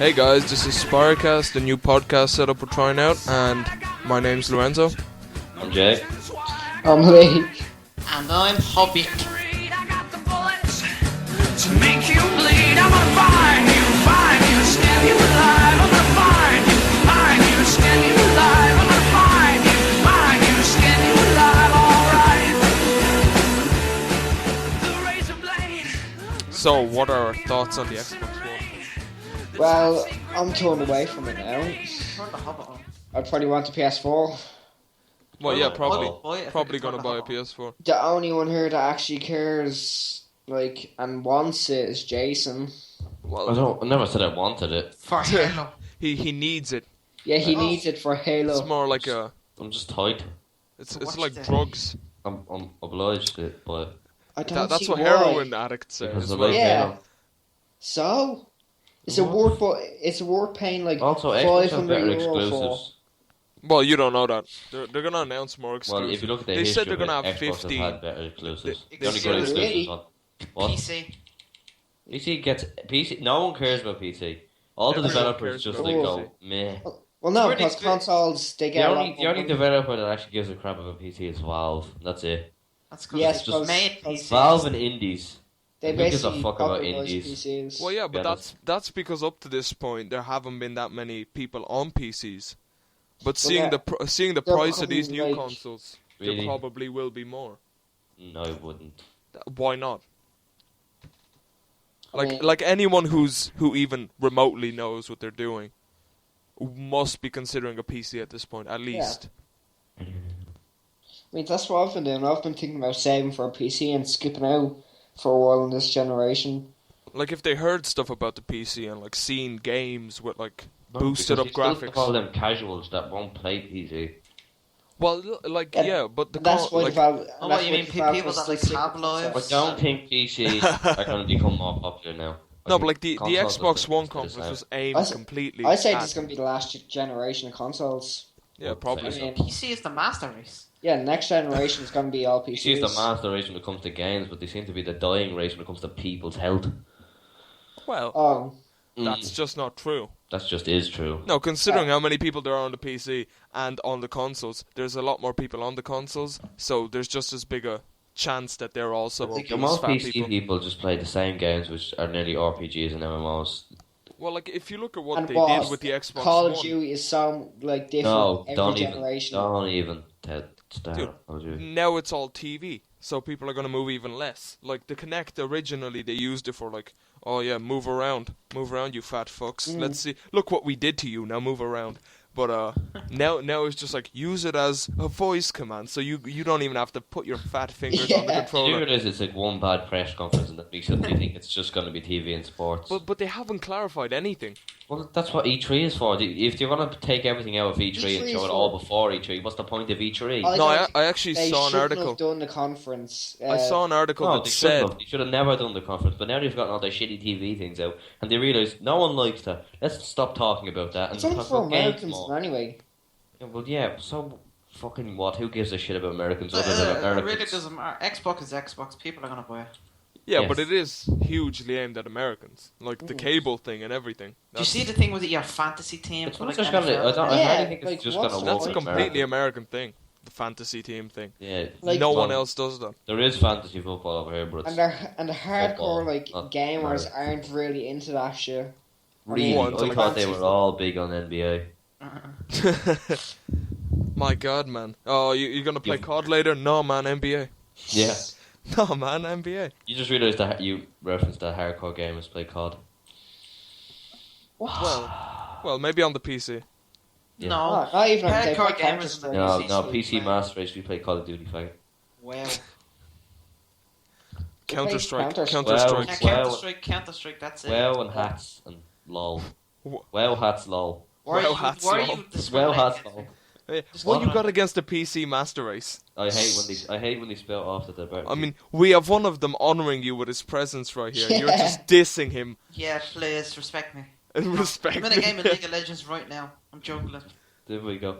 Hey guys, this is SpireCast, the new podcast setup we're trying out, and my name's Lorenzo. I'm Jay. I'm Lee. And I'm Hobbit. To make you bleed, I'm gonna find you, skin you alive. I'm gonna find you, skin you alive. I'm gonna find you, skin you alive. Alright. The razor blade. So, what are our thoughts on the Xbox One? Well, I'm turned away from it now. Turn the Hobbit on. I'd probably want the PS4. Well, yeah, Buy it probably if you gonna turn buy a the Hobbit on. PS4. The only one here that actually cares, and wants it is Jason. Well, I never said I wanted it. For Halo. he needs it. Yeah, he needs it for Halo. It's more like a. I'm just tight. It's watch like the- drugs. I'm obliged to it, but I don't That's see what why. heroin addicts say because as I well. like Yeah. Halo. So, it's a worth paying like Also, Xbox have better €500 for. exclusives. Well, you don't know that. They're gonna announce more exclusives. Well, if you look at the They history said they're of it, gonna have Xbox 50. have had better exclusives. They The only said good it exclusives really? on what? PC. PC. No one cares about PC. All the Everyone developers cares just about like PC. go meh. Well, no, It's really because good. consoles they The get a lot only more money. developer that actually gives a crap about PC is Valve. That's it. That's because Yes, it's just because- made because PC. Valve and indies. They Who gives a basically fuck about popularized indies? PCs. Well, yeah, but Yeah, that's because up to this point there haven't been that many people on PCs. But Well, seeing yeah, seeing the they're price of these becoming, new like- consoles, Really? there probably will be more. No, it wouldn't. Why not? I mean- Like anyone who even remotely knows what they're doing must be considering a PC at this point, at least. I mean, that's what I've been doing. I've been thinking about saving for a PC and skipping out for a while in this generation. Like if they heard stuff about the PC and like seen games with like No, boosted up because you still graphics. call them casuals that won't play PC. Well, like Yeah, yeah, but the That's why like, Valve. Oh, that's what you why mean, Valve people was that like still tab sticking lives? to I don't think PC are going to become more popular now. no, but like the consoles Xbox are One still the conference same. was aimed I s- completely. I say at- this is going to be the last generation of consoles. yeah, Well, probably. I so. mean, PC is the master race. yeah, next generation is going to be all PCs. PC is the master race when it comes to games, but they seem to be the dying race when it comes to people's health. Well, Oh, that's just not true. That just is true. No, considering how many people there are on the PC and on the consoles, there's a lot more people on the consoles, so there's just as big a chance that they're also Like, obese most fat PC people. people just play the same games, which are nearly RPGs and MMOs. Well, like if you look at what and they what? did with the Xbox Call One, of Duty is so different No, every don't generation. even start. Dude, Call of Duty. now it's all TV, so people are gonna move even less. Like the Kinect originally, they used it for like, oh yeah, move around, you fat fucks. Let's see, look what we did to you. Now move around. But now it's just like use it as a voice command, so you don't even have to put your fat fingers on the Yeah. You controller. realize it's like one bad press conference and that makes you think it's just going to be TV and sports. But they haven't clarified anything. Well, that's what E3 is for. If you're going to take everything out of E3 and E3 show is it all for- before E3, what's the point of E3? I No, think I actually they saw an shouldn't article. have done the conference. I saw an article No, that they said, They should have never done the conference, but now they've gotten all their shitty TV things out, and they realise no one likes that. Let's stop talking about that and It's only talk for about games Americans more. anyway. Yeah, well, yeah, so fucking what? Who gives a shit about Americans other than It Americans? really doesn't matter. Xbox is Xbox. People are gonna buy it. yeah, Yes. but it is hugely aimed at Americans, like the cable thing and everything. Do you That's- see the thing with your fantasy team? It's for, not like, just gonna. NFL? I Yeah, really think it's like, just what's gonna the work. That's a in completely America. American thing, the fantasy team thing. Yeah, Like- No one well, else does that. There is fantasy football over here, but it's And the hardcore Football, not gamers America. aren't really into that shit. really. One to I like thought they fancy were all big on NBA. My God, man. Oh, you're gonna play You- COD later? No, man, NBA. Yeah, No, man, NBA. you just realised that you referenced that hardcore gamers play COD. Well, maybe on the PC. Yeah. No. Not even if they Hardcore play gamers Counter-Strike. in No, PC no, still PC play. Master Race. We play Call of Duty. Fag. Wow. Counter Strike. Counter-Strike. Counter Well, Strike. Yeah, Well- Counter Strike. That's it. WoW and hats and lol. WoW hats lol. Why are Well, you, hats, why are lol. you discriminating WoW hats against lol. me? Hey, Just what you one. got against the PC Master Race? I hate when they spell off that they're better. I mean, we have one of them honoring you with his presence right here. You're Yeah. just dissing him Yeah, please respect me. and respect I'm in a game of League of Legends right now. I'm juggling. there we go.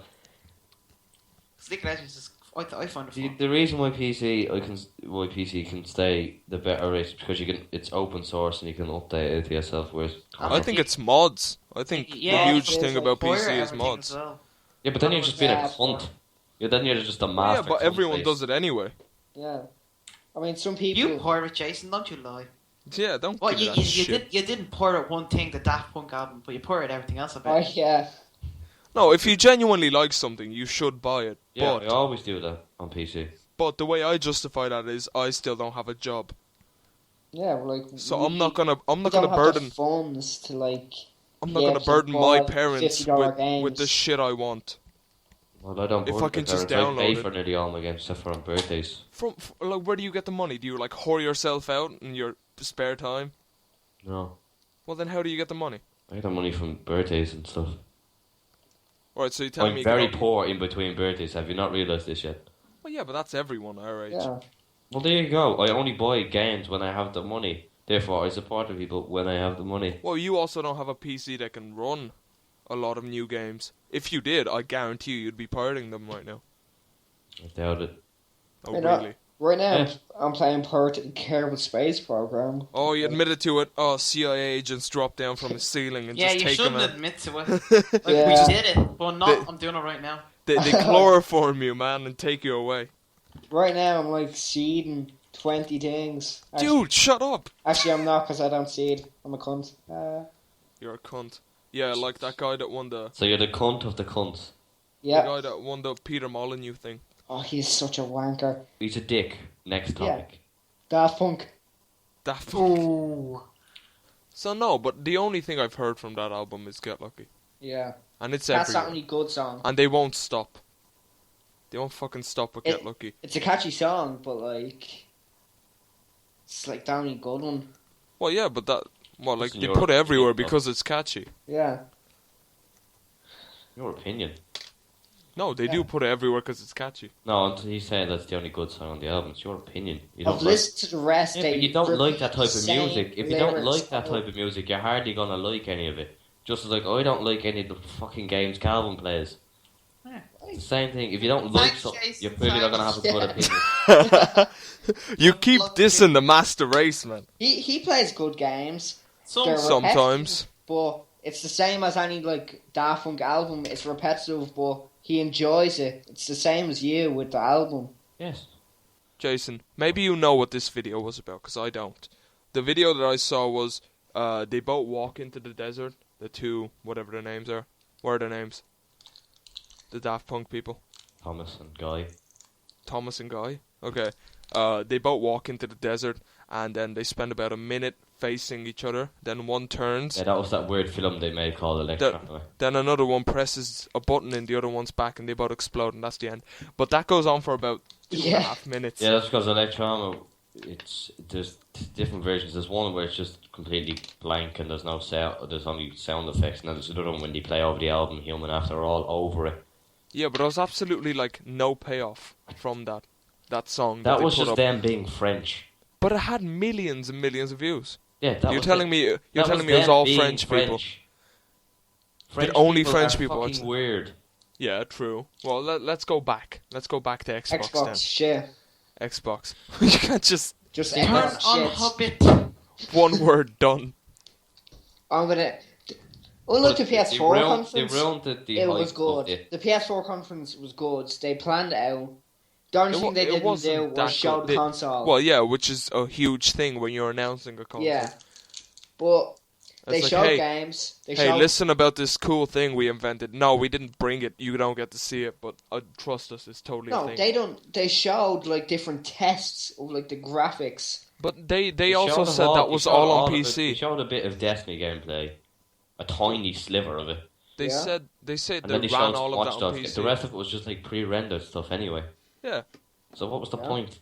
League of Legends is I find it The, fun. the reason why PC can stay the better is because it's open source and you can update it to yourself. Whereas I think it's mods. I think Yeah, the huge it's thing like about Fire PC is everything mods. as well. yeah, but then you're just being a Yeah, cunt. Yeah, then you're just a Yeah, master. but cunt everyone face. does it anyway. Yeah. I mean, some people. You pirate, Jason, don't you lie. Yeah, don't Well, give you, me you, that you, shit. did, you didn't pirate one thing, the Daft Punk album, but you pirated everything else Oh, about it. yeah. No, if you genuinely like something, you should buy it. Yeah, But I always do that on PC. But the way I justify that is I still don't have a job, Yeah, like. so we- I'm not gonna we don't have burden the funds to, like. I'm not be gonna able to burden buy my parents $50 with games. the shit I want. Well, I don't. If burn I can my just parents. I pay download it. for nearly all my games except for on birthdays. Like, where do you get the money? Do you like whore yourself out in your spare time? No, Well, then how do you get the money? I get the money from birthdays and stuff. Alright, so you're telling I'm me you very can- poor in between birthdays. Have you not realised this yet? Well, yeah, but that's everyone our age. Yeah. Well, there you go. I only buy games when I have the money. Therefore, I support the people when I have the money. Well, you also don't have a PC that can run a lot of new games. If you did, I guarantee you'd be pirating them right now. I doubt it. Oh, I know. really? Right now, Yeah. I'm playing Pirate Kerbal Space Program. Oh, you admitted to it. Oh, CIA agents dropped down from the ceiling and Yeah, just you take them shouldn't out. admit to it. Like, Yeah. we did it, but not. I'm doing it right now. They chloroform you, man, and take you away. Right now, I'm like seeding 20 things. Dude, shut up! Actually, I'm not because I don't seed. I'm a cunt. You're a cunt. Yeah, like that guy that won the So you're the cunt of the cunts. Yeah. guy that won the Peter Molyneux thing. Oh, he's such a wanker. He's a dick. Next Yeah. topic. Daft Punk. Daft Punk. Ooh. So no, but the only thing I've heard from that album is Get Lucky, Yeah. and it's That's the everywhere. only good song. And they won't stop. They won't fucking stop with Get Lucky. It's a catchy song, but like. It's like the only good one. Well, yeah, but that. Well, like Listen, they your put it everywhere opinion, because it's catchy. Yeah. Your opinion. No, they do Yeah. put it everywhere because it's catchy. No, he's saying that's the only good song on the album. It's your opinion. You don't I've like. listened to the rest. Yeah, they but you don't like repeat that type the of same music. If you don't lyrics like that type of music, you're hardly gonna like any of it. Just as like I don't like any of the fucking games Calvin plays. Yeah. It's the same thing. If you don't like Thanks, something, Jason, you're clearly not gonna have a good thanks. opinion. You keep dissing the master race, man. He plays good games. So, They're Sometimes. repetitive, but it's the same as any like Daft Punk album. It's repetitive, but he enjoys it. It's the same as you with the album. Yes. Jason, maybe you know what this video was about, because I don't. The video that I saw was they both walk into the desert. The two, whatever their names are. What are their names? The Daft Punk people. Thomas and Guy. Thomas and Guy. Okay. They both walk into the desert, and then they spend about a minute facing each other. Then one turns. Yeah, that was that weird film they made called Electra. Then another one presses a button in the other one's back, and they both explode, and that's the end. But that goes on for about 2.5 minutes. Yeah, that's because Electra. There's different versions. There's one where it's just completely blank and there's no sound. There's only sound effects, and then there's another one when they play over the album "Human" after all over it. Yeah, but there was absolutely like no payoff from that song. That they was put just up. them being French. But it had millions and millions of views. Yeah, that You're was telling it. me you're That telling me it was them all being French people. French only people French are people watch fucking it? weird. Yeah, true. Well, let's go back. Let's go back to Xbox, Xbox shit. then. Xbox. You can't just Just turn Xbox on shit. Hobbit. one word done. I'm gonna. Oh look, the They PS4 ruined- conference. They ruined the It hype was of good. it. The PS4 conference was good. They planned it out. The only thing they didn't do was show the console. Well, yeah, which is a huge thing when you're announcing a console. Yeah, but they It's like, showed hey, games. They hey, showed. listen about this cool thing we invented. No, we didn't bring it. You don't get to see it, but trust us, it's totally a No, thing. they don't. They showed like different tests of like the graphics. But they They also showed said all- that they was showed all on of it. PC. They showed a bit of Destiny gameplay, a tiny sliver of it, They Yeah. said they and they then they ran showed all of Watch that on Dogs. PC. The rest of it was just like pre-rendered stuff anyway. Yeah. So what was the Yeah. point?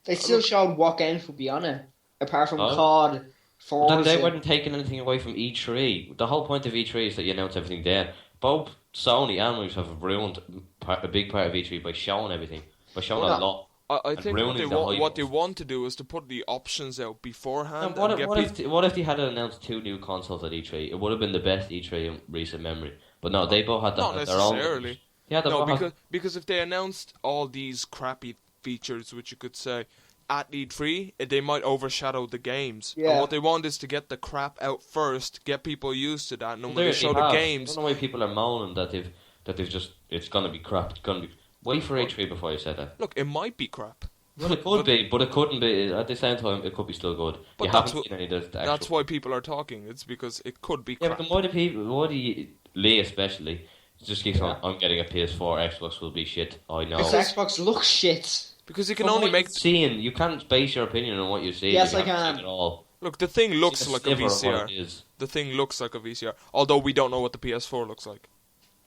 They still showed what games would be on it, apart from Oh. COD, But Forza. then they weren't taking anything away from E3. The whole point of E3 is that you announce everything there. Both Sony and Microsoft have ruined a big part of E3 by showing everything, by showing Well, a lot. I think what ruining they, the hype what they of- want to do is to put the options out beforehand. What, and get what if they had announced 2 new consoles at E3? It would have been the best E3 in recent memory. But no, they both had Not their own. necessarily. Yeah, No, because if they announced all these crappy features, which you could say, at E3, they might overshadow the games. Yeah. And what they want is to get the crap out first, get people used to that, and then when They they show the have. games... I don't know why people are moaning that they've just, it's gonna be crap. It's gonna be. Wait for E3 before you say that. Look, it might be crap. Well, it could be, but it couldn't be. At the same time, it could be still good. But You that's haven't seen any of the actual. That's why people are talking. It's because it could be Yeah, crap. but then why do you, Lee especially, just keeps on, I'm getting a PS4, Xbox will be shit. I know. Because Xbox looks shit. Because you can But only what make... you're seeing, you can't base your opinion on what you see. Yes, you I can't can. see it all. Look, the thing looks See like a sliver of what VCR. it is. The thing looks like a VCR. Although we don't know what the PS4 looks like.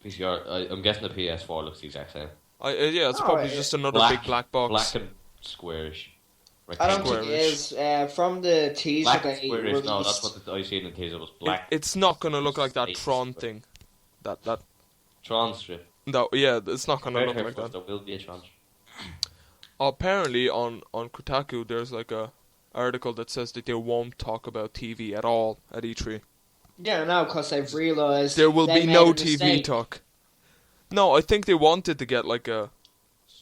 VCR, I'm guessing the PS4 looks the exact same. Yeah, it's Oh, probably yeah. just another big black box. Black and squarish. I don't think it Squarish. is. From the teaser Black and they squarish, released, no, that's what I see in the teaser was black. It's not gonna look like that Space. Tron thing. That Tron strip. No, yeah, it's not gonna look like that. There will be a Tron strip. Apparently, on Kotaku, there's like a article that says that they won't talk about TV at all at E3. Yeah, no, because they've realised There will they be made no a TV mistake. talk. No, I think they wanted to get like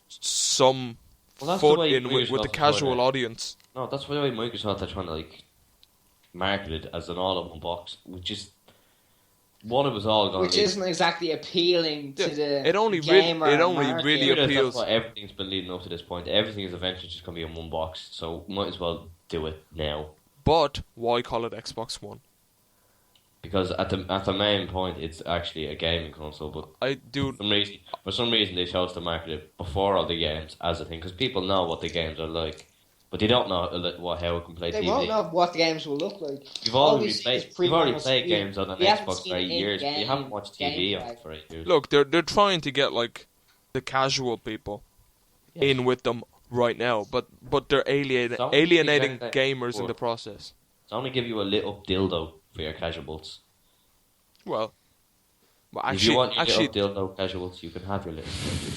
some Well, that's the foot way in with the Microsoft casual avoid it. audience. No, that's why Microsoft are trying to like market it as an all-in-one box, which is what it was all going Which to be. isn't exactly appealing to Yeah, the it only gamer market. really That's appeals. what everything's been leading up to this point. Everything is eventually just going to be in one box, so might as well do it now. But why call it Xbox One? Because at the main point, it's actually a gaming console, but I do. for some reason they chose to market it before all the games as a thing, because people know what the games are like, but they don't know how it can play They TV. won't know what the games will look like. You've All already we see played. is You've already pre-gamers. played games on an We haven't Xbox seen for 8 years, but you in-game haven't watched TV on gameplay. it for 8 years. Look, they're trying to get like the casual people in with them right now, but they're So, alienating exactly. gamers in the process. It's only give you a little dildo for your casuals. Well, If you want your actually, little dildo casuals, you can have your little.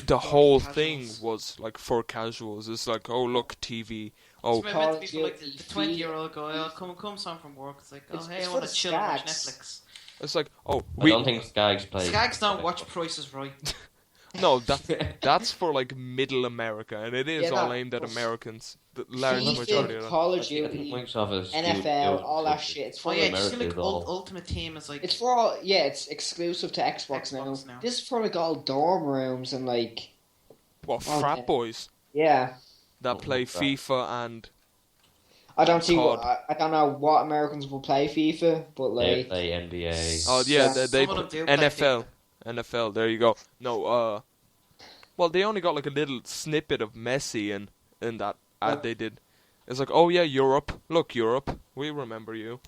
the whole Casuals. thing was like for casuals. It's like, oh look, TV. Oh, It's meant to be for like the 20-year-old guy. Oh, come home from work. It's like, oh It's- hey, it's I for want the to chill and watch skags. Netflix. it's like, oh, I don't think Skags play. Skags don't watch Price is Right. no, that's for like middle America, and it is Yeah, all no, aimed at but Americans. The large majority of FIFA, them. Call of I think Duty, Microsoft is NFL, all that shit. It's Oh for yeah, like, did you see America like is all- Ultimate Team is like. it's for all. Yeah, it's exclusive to Xbox, Xbox now. now. This is for like all dorm rooms and like What Oh, frat yeah. boys yeah. that Oh, play crap. FIFA and I don't see. COD. I don't know what Americans will play FIFA, but They like play NBA. oh yeah, Yeah. they Some of them do play NFL. NFL, there you go. No, well, they only got like a little snippet of Messi in that ad they did. It's like, oh yeah, Europe. Look, Europe, we remember you.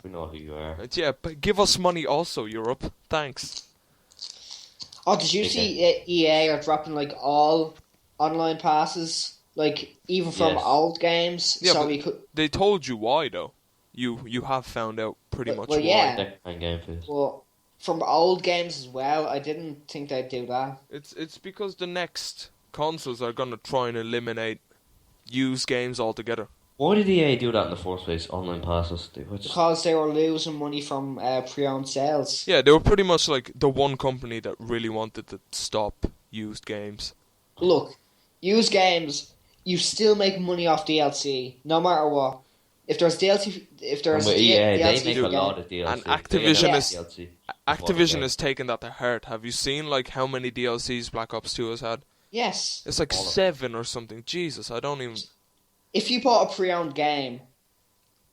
We know who you are. Yeah, but give us money also, Europe. Thanks. Oh, did you see EA are dropping like all online passes, like even from Yes. old games? Yeah, so but- we could. They told you why though. You have found out pretty Well- much well, why. yeah. Second-hand game for this. Well, from old games as well. I didn't think they'd do that. It's because the next consoles are gonna try and eliminate used games altogether. Why did EA do that in the first place? Online passes. They were just, Because they were losing money from pre-owned sales. Yeah, they were pretty much like the one company that really wanted to stop used games. Look, used games, you still make money off DLC, no matter what. If there's DLC, if and there's with EA, they DLC make for a game- lot of DLC. And They Activision announce is- DLC. Activision Okay. has taken that to heart. Have you seen like how many DLCs Black Ops 2 has had? Yes. It's like All of 7 or something. Jesus, I don't even. If you bought a pre-owned game,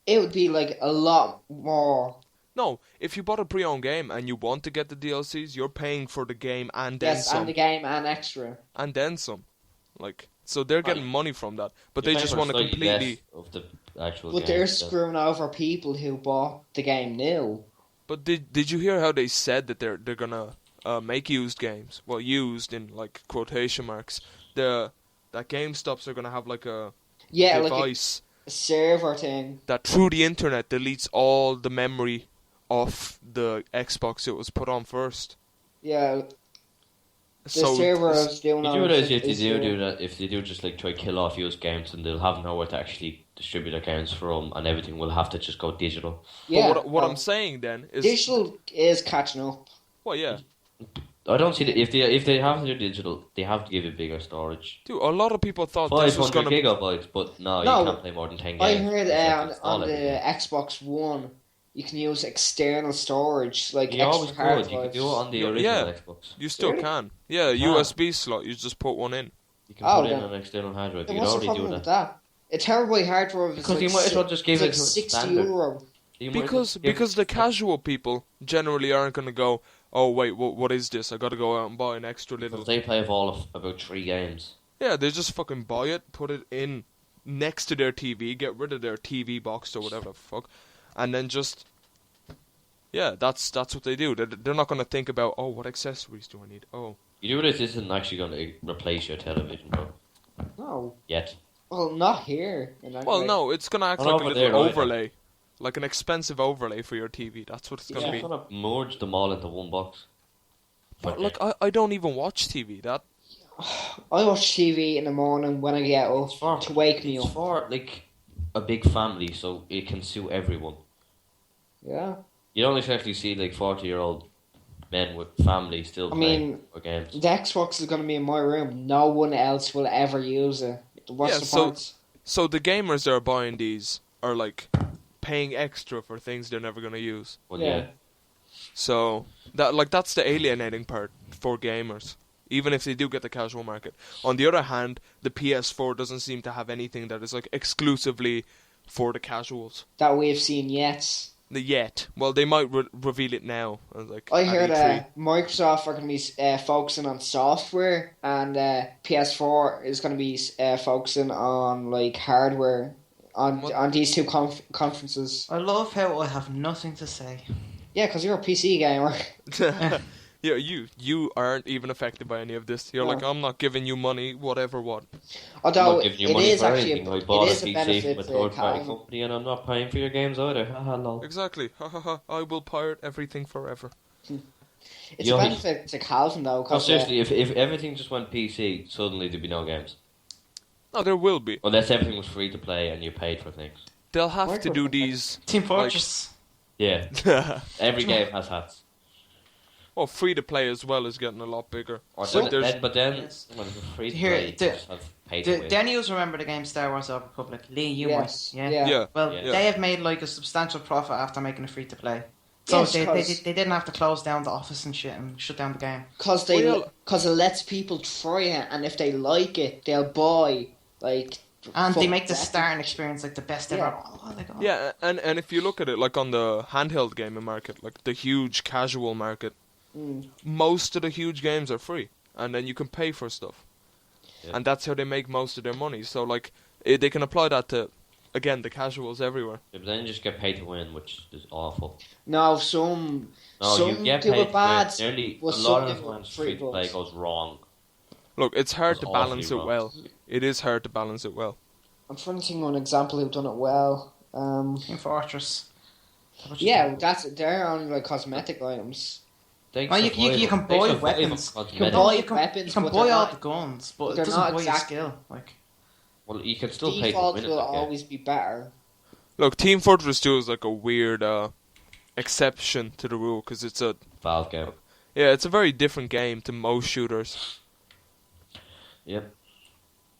it would be like a lot more. No, if you bought a pre-owned game and you want to get the DLCs, you're paying for the game and then Yes, some. and the game and extra. And then some. Like, so they're getting Right. money from that. But You're they paying just for want to slightly completely. less of the actual But game they're itself. screwing over people who bought the game new. But did you hear how they said that they're gonna make used games? Well, used in like quotation marks. That GameStops are gonna have like a Yeah, like device a server thing. that through the internet deletes all the memory of the Xbox it was put on first. Yeah, the So server is doing You all do this realize if they is, do that, if they do just like try to kill off used games, and they'll have nowhere to actually distribute their games from, and everything will have to just go digital. Yeah, But what I'm saying then is, digital is catching up. well, yeah, I don't see that if they have to do digital, they have to give it bigger storage. Dude, a lot of people thought this was 500 going to... gigabytes, but no, No, you can't play more than 10 games. I heard You have to on install the everything. Xbox One, you can use external storage, like You always extra hard could. You could drives. do it on the Yeah. original Xbox. You still Really? can. Yeah, You can. USB slot, you just put one in. You can Oh, put in then- an external hard drive. Then You could what's the already do problem with that. that? A terabyte hard drive is Because like you might as well just give it's it like to a 60 standard. euro. You might as Because well give because the it- casual people generally aren't going to go, oh, wait, what is this? I got to go out and buy an extra little... Because they play all of about 3 games. Yeah, they just fucking buy it, put it in next to their TV, get rid of their TV box or whatever the fuck, and then just... Yeah, that's what they do. They're not going to think about, oh, what accessories do I need? Oh. You do this isn't actually going to replace your television, bro. No. Yet. Well, not here. Well, no, it's going to act Well, like a over little there, right? overlay. Like an expensive overlay for your TV. That's what it's going to You're be. going to merge them all into one box. But, Okay. like, I don't even watch TV. I watch TV in the morning when I get up It's for- to wake me It's up. for, like, a big family, so it can suit everyone. Yeah. You don't exactly see, like, 40-year-old men with families still I playing mean, for games. the Xbox is going to be in my room. No one else will ever use it. What's Yeah, the so- point? So the gamers that are buying these are, like, paying extra for things they're never going to use. Well, Yeah. yeah. So that's the alienating part for gamers, even if they do get the casual market. On the other hand, the PS4 doesn't seem to have anything that is like exclusively for the casuals. That we've seen yet. Yet, well, they might reveal it now. Like I at heard E3. Microsoft are going to be focusing on software, and PS4 is going to be focusing on like hardware on these two conferences. I love how I have nothing to say. Yeah, because you're a PC gamer. Yeah, you aren't even affected by any of this. You're No. like, I'm not giving you money, whatever what. I'm Although not giving you it money is for actually anything. I it bought a is a PC benefit from a to third-party Calvin. company and I'm not paying for your games either. Haha, lol. Exactly. Ha ha ha. I will pirate everything forever. It's Yo, a benefit to Calvin though. No, 'Cause, seriously, if everything just went PC, suddenly there'd be no games. No, there will be. Unless everything was free to play and you paid for things. They'll have to do Microsoft. these. Team Fortress. Yeah, every game has hats. Well, free to play as well is getting a lot bigger. Or So- but then Yes. when it's free to Here, play, you just have paid to win. Do any of us remember the game Star Wars: The Old Republic? Lee, you Yes. might. Yeah. Yeah. Well, Yeah. they have made like a substantial profit after making it free to play. So Yes, they 'cause- didn't have to close down the office and shit and shut down the game. Because it lets people try it, and if they like it, they'll buy like. And they fuck make the that. starting experience like the best Yeah. ever. Oh, like, oh. Yeah, and if you look at it like on the handheld gaming market, like the huge casual market, most of the huge games are free, and then you can pay for stuff, Yeah. and that's how they make most of their money. So like they can apply that to, again, the casuals everywhere. Yeah, but then you just get paid to win, which is awful. No, some No, you get do paid it to bad. win. Nearly a well, lot some of give times free free to play bucks. goes wrong. Look, it's hard That's to balance it awfully well. It is hard to balance it well. I'm trying to think of an example who've done it well. Team Fortress. Yeah, they're only like cosmetic items. They Oh, you survive- can they buy survive weapons. on You can cosmetic. buy You can weapons, buy but all they're the not, guns, but it they're doesn't not buy your exact- skill. Like, Well, you can still pay to default win it. will Like, always be better. Look, Team Fortress 2 is like a weird exception to the rule because it's a Valve game. it's a very different game to most shooters. Yep.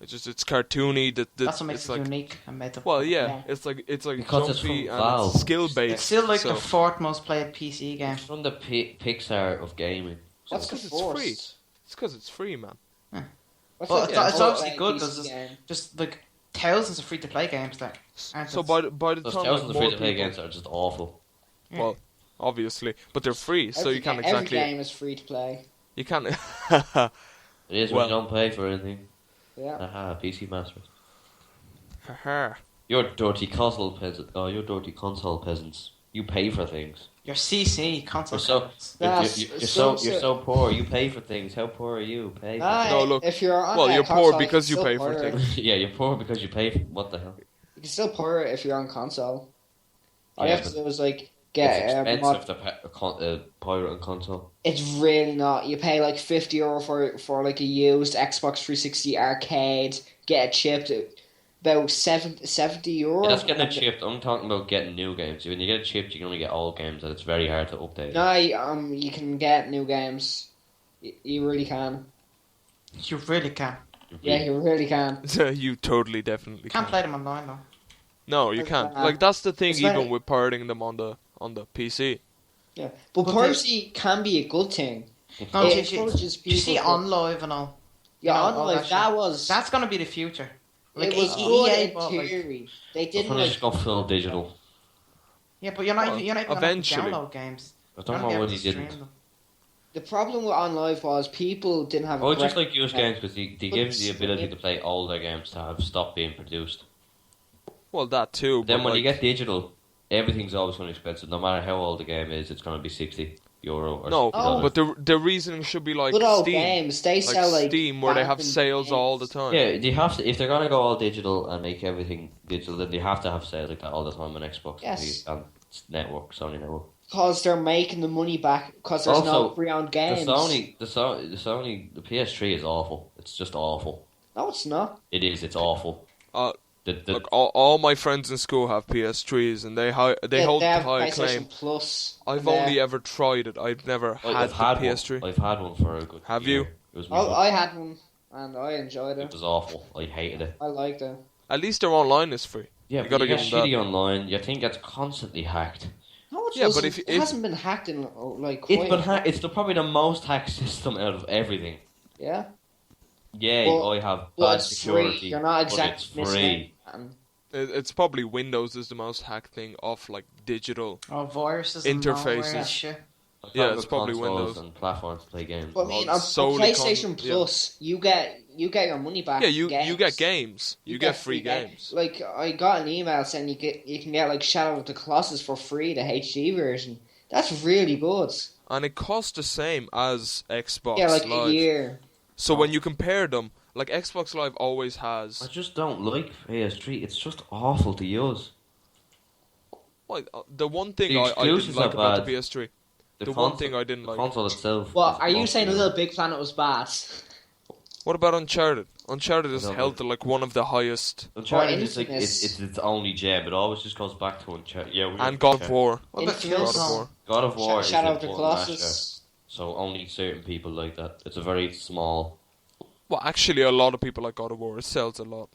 It's cartoony. that's what makes it's it like, unique and meta. well, Yeah. it's like Because it's jumpy from and Valve. it's skill It's based. still like so. the fourth most played PC game. It's from the Pixar of gaming. What's the because it's free. force? It's because it's free, man. What's Well, the it's full obviously good PC 'cause it's- game? Just like thousands of free to play games that aren't. So as- by the There's time thousands like, of more free to play people, games that are just awful. well, obviously, but they're free, so you can't Every exactly game is free to play. you can't. It is Well- when you don't pay for anything. Yeah. Haha, PC Masters. Haha. You're dirty console peasant. Oh, you're dirty console peasants. You pay for things. Your CC console. You're so cards. you're so poor. You pay for things. How poor are you? Pay. For Ah, No, look. if you're on Well, a you're console, poor because you can pay still for pirate. things. Yeah, you're poor because you pay. For, what the hell? You can still pirate if you're on console. All you Yeah, have to but do is like It's get a expensive mod. to pirate on console. It's really not. You pay like €50 for like a used Xbox 360 arcade. Get a chip. About €70. Yeah, that's getting it chipped. I'm talking about getting new games. When you get it chipped, you can only get old games, and it's very hard to update. No, you can get new games. You really can. You really can. Yeah, you really can. You totally definitely Can't can. play them online though. No, you can't. Like that's the thing, It's even very- with pirating them on the PC. Yeah, but But piracy can be a good thing. No, It you encourages you see people to- on live and all. Yeah, you know, on all live, that shit. was That's gonna be the future. Like it was EA good in bought, like- theory. They They're didn't gonna like. just go full digital. Yeah, but you're not Well, even gonna eventually. download games. I You're don't gonna know be able why to they stream didn't. them. The problem with on live was people didn't have. I would a just grip- like use games because they give you the ability But- to play older games that have stopped being produced. Well, that too. Then but when like, you get digital, everything's always going to be expensive. No matter how old the game is, it's going to be €60 or no, Oh. but the reasoning should be like good old Steam, games. They sell like Steam, where they have random sales games. all the time. Yeah, they have to. If they're going to go all digital and make everything digital, then they have to have sales like that all the time on Xbox Yes. and network, Sony network. Because they're making the money back. Because there's no Also, pre-owned games. The PS3 is awful. It's just awful. No, it's not. It is. It's awful. Uh, The Look, all my friends in school have PS3s, and they hold have high PlayStation acclaim. Plus. I've and, only ever tried it. I've never had I've the had PS3. one. I've had one for a good Have year. you? It was I had one and I enjoyed It it. was awful. I hated it. I liked it. At least their online is free. Yeah, You but gotta you give get them that. shitty online. Your thing gets constantly hacked. No, it Yeah, but doesn't. if it hasn't been hacked in like It's quite. been hacked. It's probably the most hacked system out of everything. Yeah, Yeah, Well- I have but bad it's security. free. You're not but exactly it's missing free. it. And It's probably Windows is the most hacked thing off like digital. Oh, viruses Interfaces. and malware and shit. I've Yeah, got it's good probably consoles Windows. and platforms to play games. but I mean, Well, on solely PlayStation yeah. Plus, you get your money back. Yeah, from you games. get games. You get free games. Like I got an email saying you can get like Shadow of the Colossus for free, the HD version. That's really good. And it costs the same as Xbox Yeah, like Live. a year. So when you compare them, like Xbox Live always I has. just don't like PS3. It's just awful to use. Like, the one thing The I didn't exclusives like are about bad. the PS3. The one console- thing I didn't the like. console itself. Well, is are you awful. saying Little Big Planet was bad? What about Uncharted? Uncharted is No, held to like one of the highest. Uncharted is like Infamous. it's its only gem. It always just goes back to Uncharted. Yeah, And God of War. What about Infamous. God of Killzone? War. God of War is Shadow an of the important Colossus. master, so only certain people like that. It's a very small. Well, actually, a lot of people like God of War. It sells a lot.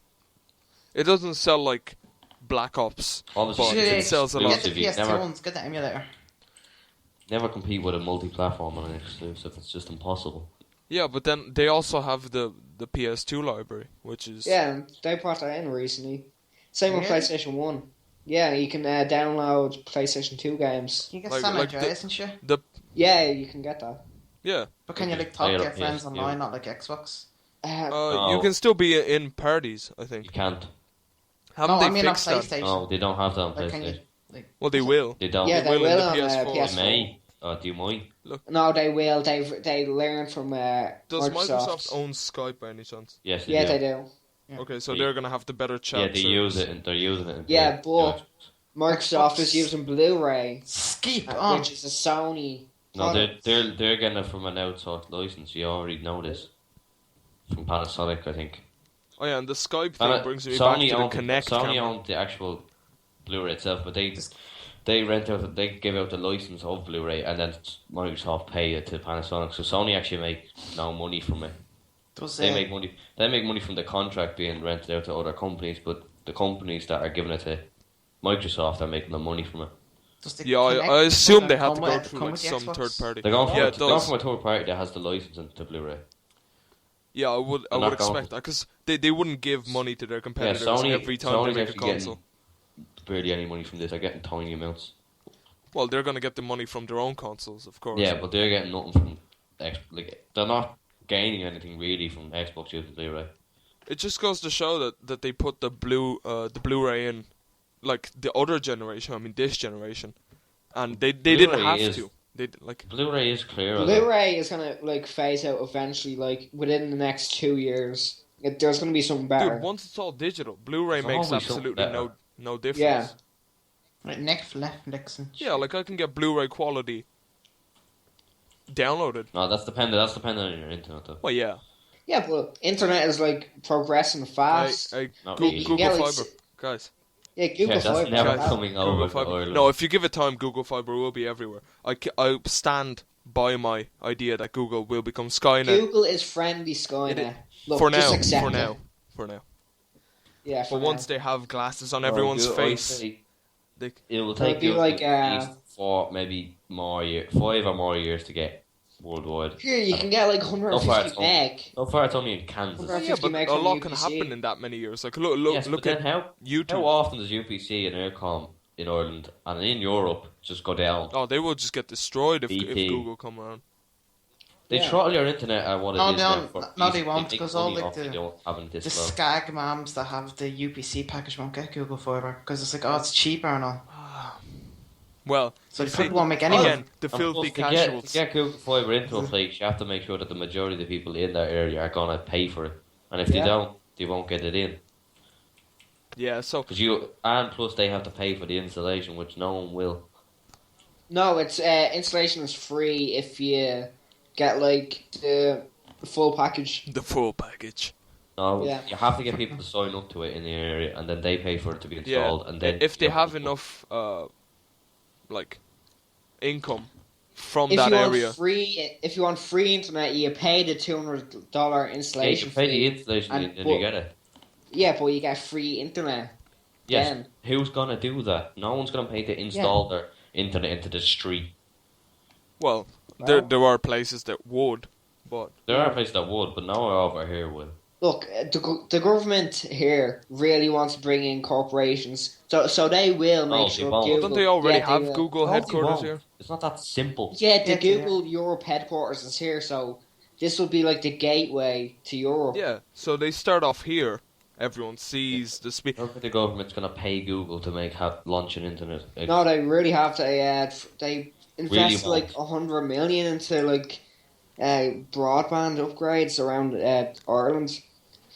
It doesn't sell like Black Ops. Obviously, But it's it sells a lot. Get the exclusive. You PS2 ones, get the emulator. never compete with a multi-platform on an exclusive. It's just impossible. Yeah, but then they also have the PS2 library, which is Yeah, they brought that in recently. Same with Really? PlayStation 1. Yeah, you can download PlayStation 2 Can games. you get Like- San like the- Andreas and shit? Yeah, you can get that. yeah. But can you like Play talk it to on your friends PS2. online, not like Xbox? Uh, You No. can still be in parties, I You think. can't. Haven't No, they I mean on fixed that? PlayStation. No, they don't have that on Like, can PlayStation. you, Well, they will. They don't. yeah, they they will in will the on PS4. They PS4. may. Do you mind? No, they will. They learn from Does Microsoft. Microsoft own Skype by any chance? Yes, they Yeah, do. they do. Yeah. Okay, so They- they're gonna have the better chat. Yeah, they use service. it. And they're using it. In Yeah, their- but Microsoft is using Blu-ray, Skeep on. which is a Sony. No, product. they're getting it from an outsourced license. You already know this. From Panasonic, I think. Oh yeah, and the Skype thing brings me back Sony to the owned Kinect Sony camera. owned the actual Blu-ray itself, but they rent out. They give out the license of Blu-ray, and then Microsoft pay it to Panasonic. So Sony actually make no money from it. Does, They make money. They make money from the contract being rented out to other companies, but the companies that are giving it to Microsoft are making the money from it. does the Yeah, Kinect I assume they come have to go with- through come like with the some Xbox? third party. They're going from, Yeah, a, it they're going does. from a third party that has the license into Blu-ray. Yeah, I would They're not expect going- that because they wouldn't give money to their Yeah, competitors Sony every time Sony's they make a actually console. getting barely any money from this. They're getting tiny amounts. Well, they're gonna get the money from their own consoles, of course. Yeah, but they're getting nothing from they're not gaining anything really from Xbox using Blu-ray. It just goes to show that they put the Blu-ray in, like the other generation. I mean, this generation, and they didn't Blu-ray have is- to. They like Blu-ray is clear. Blu-ray is gonna like phase out eventually, like within the next 2 years. There's gonna be something better. dude, once it's all digital, Blu-ray There's makes always something absolutely better. no difference. Yeah. Like Netflix and shit. Yeah, like I can get Blu-ray quality downloaded. No, that's dependent. That's dependent on your internet, though. Well, yeah. Yeah, but internet is like progressing fast. Not Google, really. You get, Google like, Fiber, guys. Yeah, Google Yeah, that's Fiber. never Guys, coming Google over to Fiber. Ireland. No, if you give it time, Google Fiber will be everywhere. I stand buy my idea that Google will become Skynet. Google is friendly Skynet. Look, for just now, accept for it. now, for now. Yeah, for But now. once they have glasses on everyone's face, they... it will It'll take be you like, at least 5 or more years to get worldwide. Here, you can get like 150 meg. So far, it's only in Kansas. Well, Yeah, 50 but meg a from lot can UPC. happen in that many years. Like look Yes, look but at then how YouTube. often does UPC and Aircom in Ireland and in Europe just go down? Oh, they will just get destroyed if BT. Google come around. They Yeah. throttle your internet at what it No, is no, now for no, they easy- won't, make because all money like off the- you don't having this The slow. skag mams that have the UPC package won't get Google Fiber because it's like, oh, it's cheaper and all. Well, So you the see, people won't make any again, money. the And filthy plus, casuals. To get Google Fiber into a place, you have to make sure that the majority of the people in that area are gonna pay for it, and if they Yeah. don't, they won't get it in. Yeah, so And plus they have to pay for the installation, which no one will. No, it's installation is free if you get like the full package. the full package. No, Yeah. you have to get people to sign up to it in the area, and then they pay for it to be Yeah, installed. And then if they you have to- enough like income from If that you area. want free internet, you pay the $200 yeah, you installation can pay fee. the installation and- and you get it. Yeah, but you get free internet. Yes, Then. who's gonna do that? No one's gonna pay to install their internet into the street. Well, Well. there are places that would, but There are places that would, but no one over here will. Look, the government here really wants to bring in corporations, so they will No, make they sure won't. Google. don't they already yeah, have will. Google No, they headquarters won't. here? It's not that simple. Yeah, the Yeah, Google Europe headquarters is here, so this will be like the gateway to Europe. Yeah, so they start off here. Everyone sees the speed. I don't think the government's gonna pay Google to launch an internet. No, they really have to. They invest Really like 100 million into like broadband upgrades around Ireland.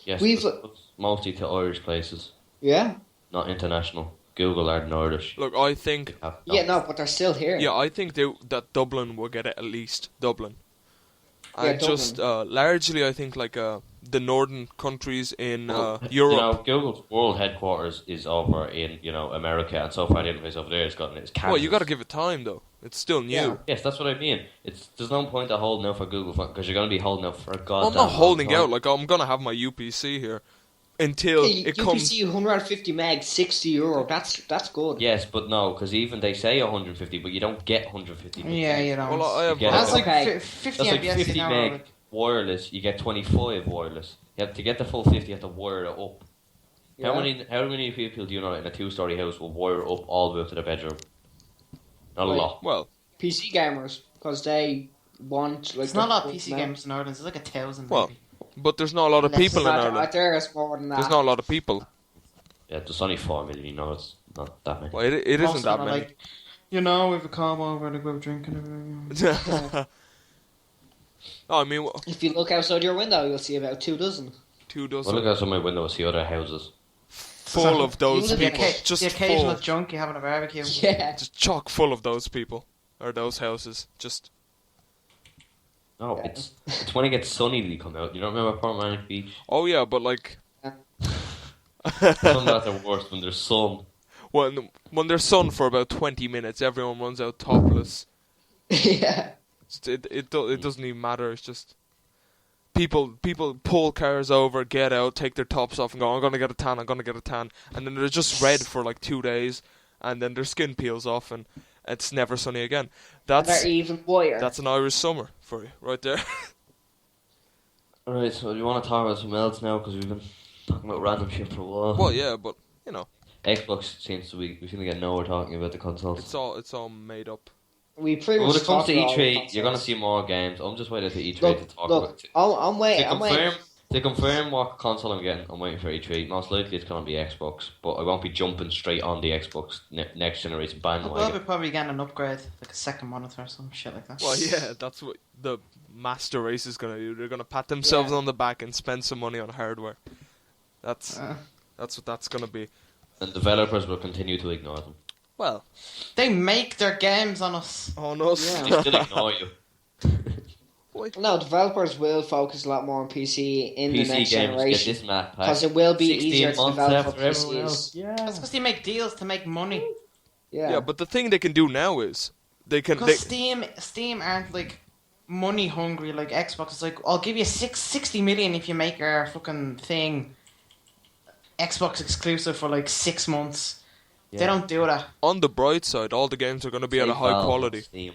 Yes, we've- but mostly to Irish places, Yeah, not international. Google are Nordish. Look, I think yeah, no, but they're still here. yeah, I think that Dublin will get it at least Dublin. Yeah, And just largely, I think like the northern countries in Well, Europe. Google's world headquarters is over in America, and so far the only place over there has gotten it is Kansas. Well, you got to give it time though. It's still new. Yeah. Yes, that's what I mean. There's no point of holding out for Google because you're going to be holding out for a goddamn. I'm not holding long time. out. Like I'm gonna have my UPC here until it comes. UPC 150 meg, €60. That's good. Yes, but no, because even they say 150, but you don't get 150. Yeah, you know. Well, I have. Yeah. That's like Okay. 50 That's like MBS 50 an hour. meg like- wireless. You get 25 wireless. You have to get the full 50. You have to wire it up. Yeah. How many people do you know in a 2-story house will wire up all the way up to the bedroom? Not a Wait. lot. Well, PC gamers, because they want like. It's not a lot of the- PC games in Ireland. It's like 1,000 Well, maybe. but there's not a lot of Less people in than that. Ireland. There's more than that. There's not a lot of people. Yeah, there's only 4 million. You know, it's not that many. Well, it Most isn't of that them are many. Like, we have a calm over and go drinking. Oh, I mean, If you look outside your window, you'll see about 2 dozen. 2 Well, dozen look outside my window and see other houses. full of those You live in people. a Just the occasional full. drunk you having a barbecue. Yeah. Just chock full of those people or those houses. Just No, Yeah. it's when it gets sunny that you come out. You don't remember Portmanic Beach? oh yeah, but like Some nights are worse when there's sun. when there's sun for about 20 minutes, everyone runs out topless. Yeah. It doesn't even matter. It's just people pull cars over, get out, take their tops off, and go, I'm gonna get a tan, and then they're just red for like 2 days, and then their skin peels off, and it's never sunny again. And That's they're even whiter. an Irish summer for you, right there. Alright, so do you want to talk about something else now? Because we've been talking about random shit for a while. Well, yeah, but you know, Xbox seems to be. We seem to get nowhere talking about the consoles. it's all made up. We pretty When much it comes talked to about all the E3, you're going to consoles. see more games. I'm just waiting for E3 to talk about Look, it. I'm waiting. To confirm what console I'm getting, I'm waiting for E3. Most likely it's going to be Xbox, but I won't be jumping straight on the Xbox next generation I'll bandwagon. probably getting an upgrade, like a second monitor or some shit like that. Well, yeah, that's what the master race is gonna do. They're gonna pat themselves Yeah. on the back and spend some money on hardware. That's what that's gonna be. And developers will continue to ignore them. Well, They make their games on us. oh no, Yeah. They still ignore you. No, developers will focus a lot more on PC in the PC next games get generation this map pack. because it will be 16 easier to months develop for after everyone PCs. else. That's because they make deals to make money. Yeah. yeah, but the thing they can do now is they can. Because Steam aren't like money hungry like Xbox. It's like, I'll give you 60 million if you make our fucking thing Xbox exclusive for like 6 months. Yeah. They don't do that. On the bright side, all the games are going to be at a high Valve and quality. Steam.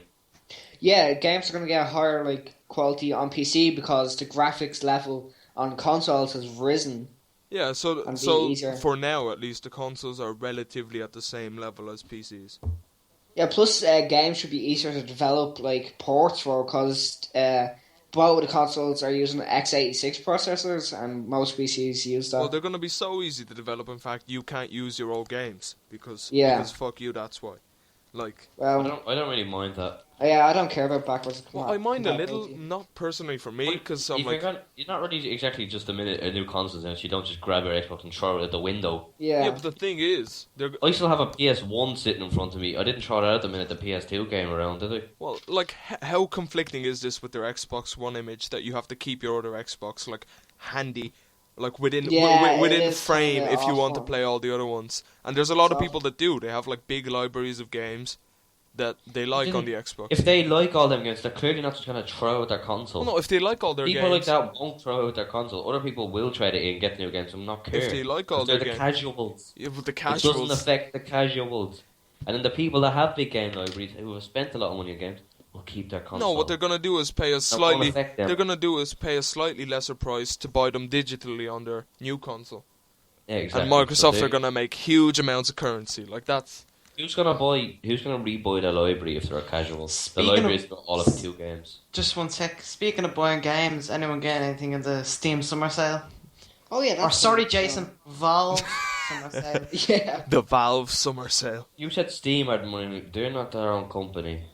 Yeah, games are going to get higher like quality on PC because the graphics level on consoles has risen. Yeah, so And be easier. for now at least, the consoles are relatively at the same level as PCs. Yeah, plus games should be easier to develop like ports for because both of the consoles are using x86 processors and most PCs use that. Well, they're going to be so easy to develop. In fact, you can't use your old games because fuck you. That's why. Like, I well, don't really mind that. yeah, I don't care about backwards. well, I mind a little, not personally for me, because I'm like, You're not really exactly just a minute a new console's out. You don't just grab your Xbox and throw it at the window. Yeah. yeah, but the thing is, they're I still have a PS1 sitting in front of me. I didn't throw it out the minute the PS2 came around, did I? well, like, how conflicting is this with their Xbox One image that you have to keep your other Xbox like handy, like within Yeah, within it is frame kinda if you want to awful. play all the other ones. And there's a lot of So- people that do. They have like big libraries of games that they like on the Xbox. If they like all them games, they're clearly not just going to throw out their console. well, no, if they like all their People games, like that won't throw out their console. Other people will trade it in, get new games, and not care. if they like all 'Cause their they're the games, casuals. yeah, but the It doesn't casuals. affect the casuals. And then the people that have big game libraries who have spent a lot of money on games will keep their console. No, what they're gonna do is pay a won't slightly. affect them. They're gonna do is pay a slightly lesser price to buy them digitally on their new console. Yeah, exactly. And Microsoft So are gonna make huge amounts of currency. Like that's. Who's gonna rebuy their library if they're a casual? Speaking The library of- is got all of 2 games. Just one sec. Speaking of buying games, anyone get anything in the Steam summer sale? Oh yeah. Or That's sorry, fun. Jason, Valve summer sale. Yeah. The Valve summer sale. You said Steam had money. They're not their own company.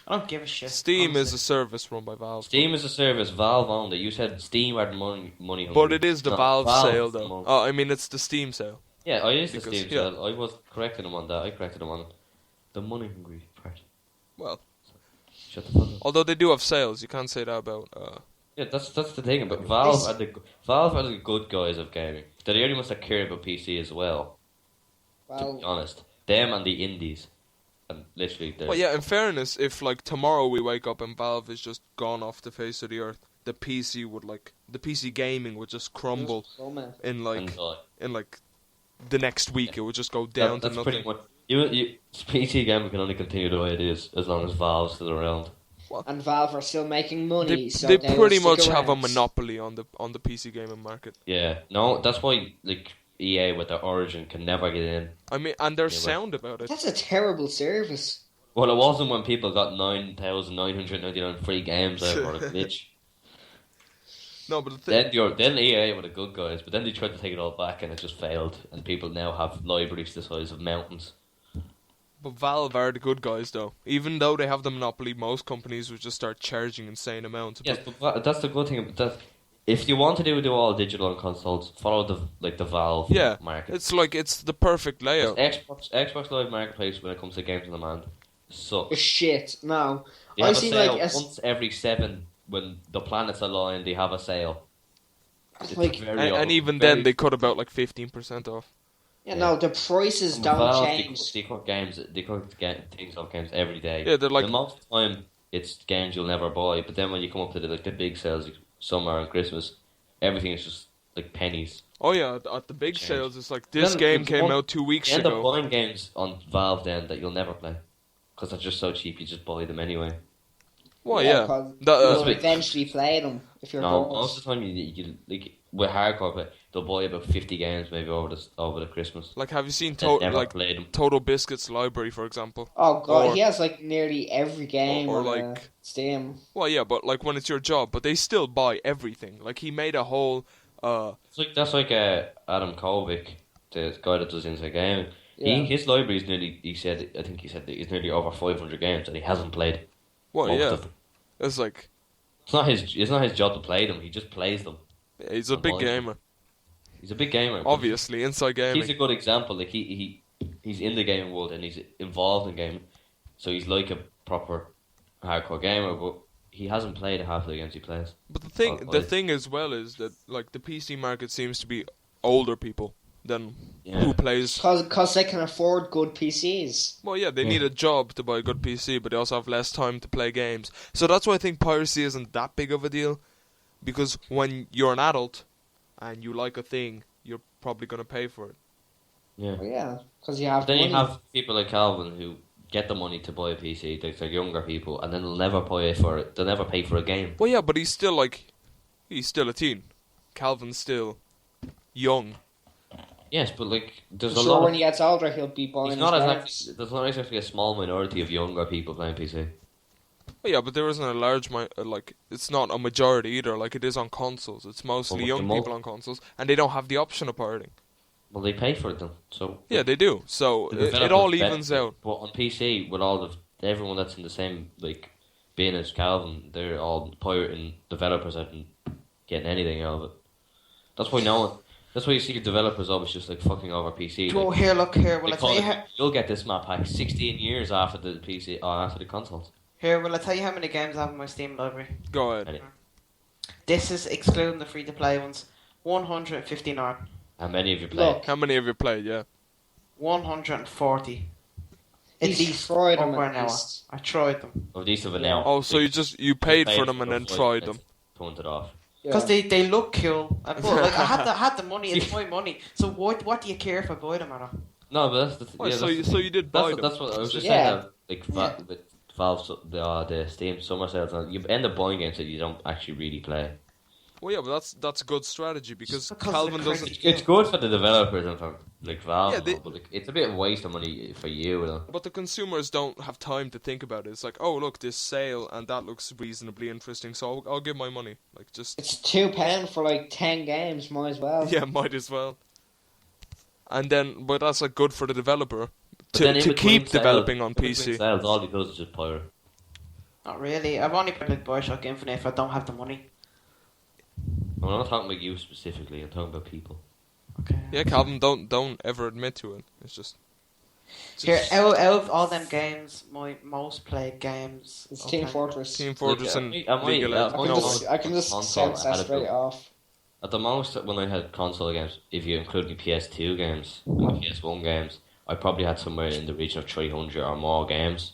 I don't give a shit. Steam is a honestly. service run by Valve. Steam is a service. Valve owned it. You said Steam had money. But it is the Not Valve sale the though. money. Oh, I mean it's the Steam sale. Yeah, I used the Because- Steam yeah. sale. I was correcting them on that. I corrected them on the money hungry part. Well, Shut the fuck up. although they do have sales, you can't say that about. Yeah, that's the thing about Valve. Valve are the good guys of gaming. They're the only ones that care about PC as well. To be Well, honest, them and the indies, and literally. Well, yeah. In fairness, if like tomorrow we wake up and Valve is just gone off the face of the earth, the PC gaming would just crumble in like the next week. It would just go down to that's nothing. pretty much. PC gaming can only continue the way it is as long as Valve's still around. and Valve are still making money, so They will pretty stick much have a around. monopoly on the PC gaming market. Yeah, no, that's why like EA with their Origin can never get in. I mean, and they're Yeah, but- sound about it. That's a terrible service. Well, it wasn't when people got 9,999 free games out for a glitch. No, but the thing, Then EA were the good guys, but then they tried to take it all back and it just failed. And people now have libraries the size of mountains. but Valve are the good guys though. Even though they have the monopoly, most companies would just start charging insane amounts. Yes, but that's the good thing. That if you want to do all digital on consoles, follow the Valve Yeah, market. it's the perfect layout. Xbox Live Marketplace when it comes to games on demand sucks. Shit. No. They I have a see sale like once every 7 when the planets align. They have a sale. It's like very And even then, they cut about like 15% off. no, the prices don't Valve, change. They cut games. They cut things off games every day. Yeah, they're like the most of the time it's games you'll never buy. But then when you come up to the big sales, like summer and Christmas, everything is just like pennies. oh yeah, at the big Change. sales, it's like this Then game if came you out 2 weeks You end up ago. buying games on Valve then that you'll never play because they're just so cheap. You just buy them anyway. Well, yeah, 'cause That, you'll That's eventually play them if you're No, bored. most of the time you like with hardcore play, they'll buy about 50 games maybe over the Christmas. like have you seen They never play them. Total Biscuit's library, for example? Oh god, Or- he has like nearly every game or on like- Steam. Well, yeah, but like when it's your job, but they still buy everything. Like he made a whole. That's like Adam Kovic, the guy that does Inside Gaming. Yeah. His library is nearly. He said he's nearly over 500 games that he hasn't played. Well, Most yeah, of them. it's like It's not his job to play them. He just plays them. yeah, he's a big Online. gamer. He's a big gamer. but Obviously, inside gaming. he's a good example. Like he's in the gaming world and he's involved in gaming, so he's like a proper hardcore gamer. But he hasn't played half of the games he plays. But the Oh, thing as well is that like the PC market seems to be older people then Yeah. who plays? Because they can afford good PCs. Well, yeah, they need a job to buy a good PC, but they also have less time to play games. So that's why I think piracy isn't that big of a deal, because when you're an adult and you like a thing, you're probably going to pay for it. Yeah. Well, yeah, because you have But then money. you have people like Calvin who get the money to buy a PC. They're younger people, and then they'll never pay for it. They'll never pay for a game. Well, yeah, but he's still a teen. Calvin's still young. Yes, but like there's a Sure, lot. when he gets older, he'll be buying He's his not games. exactly. There's not exactly a small minority of younger people playing PC. Well, yeah, but there isn't a large it's not a majority either. Like it is on consoles. It's mostly Well, young people on consoles, and they don't have the option of pirating. Well, they pay for it then. So Yeah, they do. So the it all developers evens benefit. out. But on PC, with all of everyone that's in the same like bin as Calvin, they're all pirating. Developers aren't getting anything out of it. That's why no one. That's why you see developers always just like fucking over PC. Oh, Like, here, look here. Will they I tell call you it, how? you'll get this map pack 16 years after the PC or after the consoles. Here, will I tell you how many games I have in my Steam library? Go ahead. Anyway, This is excluding the free-to-play ones. 159. how many of you played? Look, How many have you played? Yeah. 140. At he's least tried them over at an hour. least. I tried them. Of these of an hour. Oh, so you paid for them and then the tried five them. minutes, Turned it off. Because they look cool. But like, I had the money. It's my money. So what do you care if I buy them or not? No, but that's the Oh, yeah, so that's, you did buy them. that's what I was just Yeah. saying. That, like with Valve, the Steam summer sales, you end up buying games that you don't actually really play. Well, yeah, but that's a good strategy because Because Calvin of the doesn't. crazy- It's good for the developers and for like Valve, Yeah, and all, but like, it's a bit of a waste of money for you. Though. But the consumers don't have time to think about it. It's like, oh, look, this sale and that looks reasonably interesting, so I'll give my money. Like, just It's £2 for like 10 games, might as well. yeah, might as well. And then, but that's like good for the developer But then to in between keep sales- developing on in between PC. Sales, all he does is just pirate. Not really. I've only played like Bioshock Infinite if I don't have the money. I'm not talking about you specifically. I'm talking about people. Okay. Yeah, Calvin, don't ever admit to it. It's just Here, out of all them games, my most played games. It's okay. Team Fortress. Team Fortress Look, and I might- League of yeah, Legends. I I can know. just, I can just Console, sense I that had a straight bit- off. At the most, when I had console games, if you include the PS2 games and the PS1 games, I probably had somewhere in the region of 300 or more games,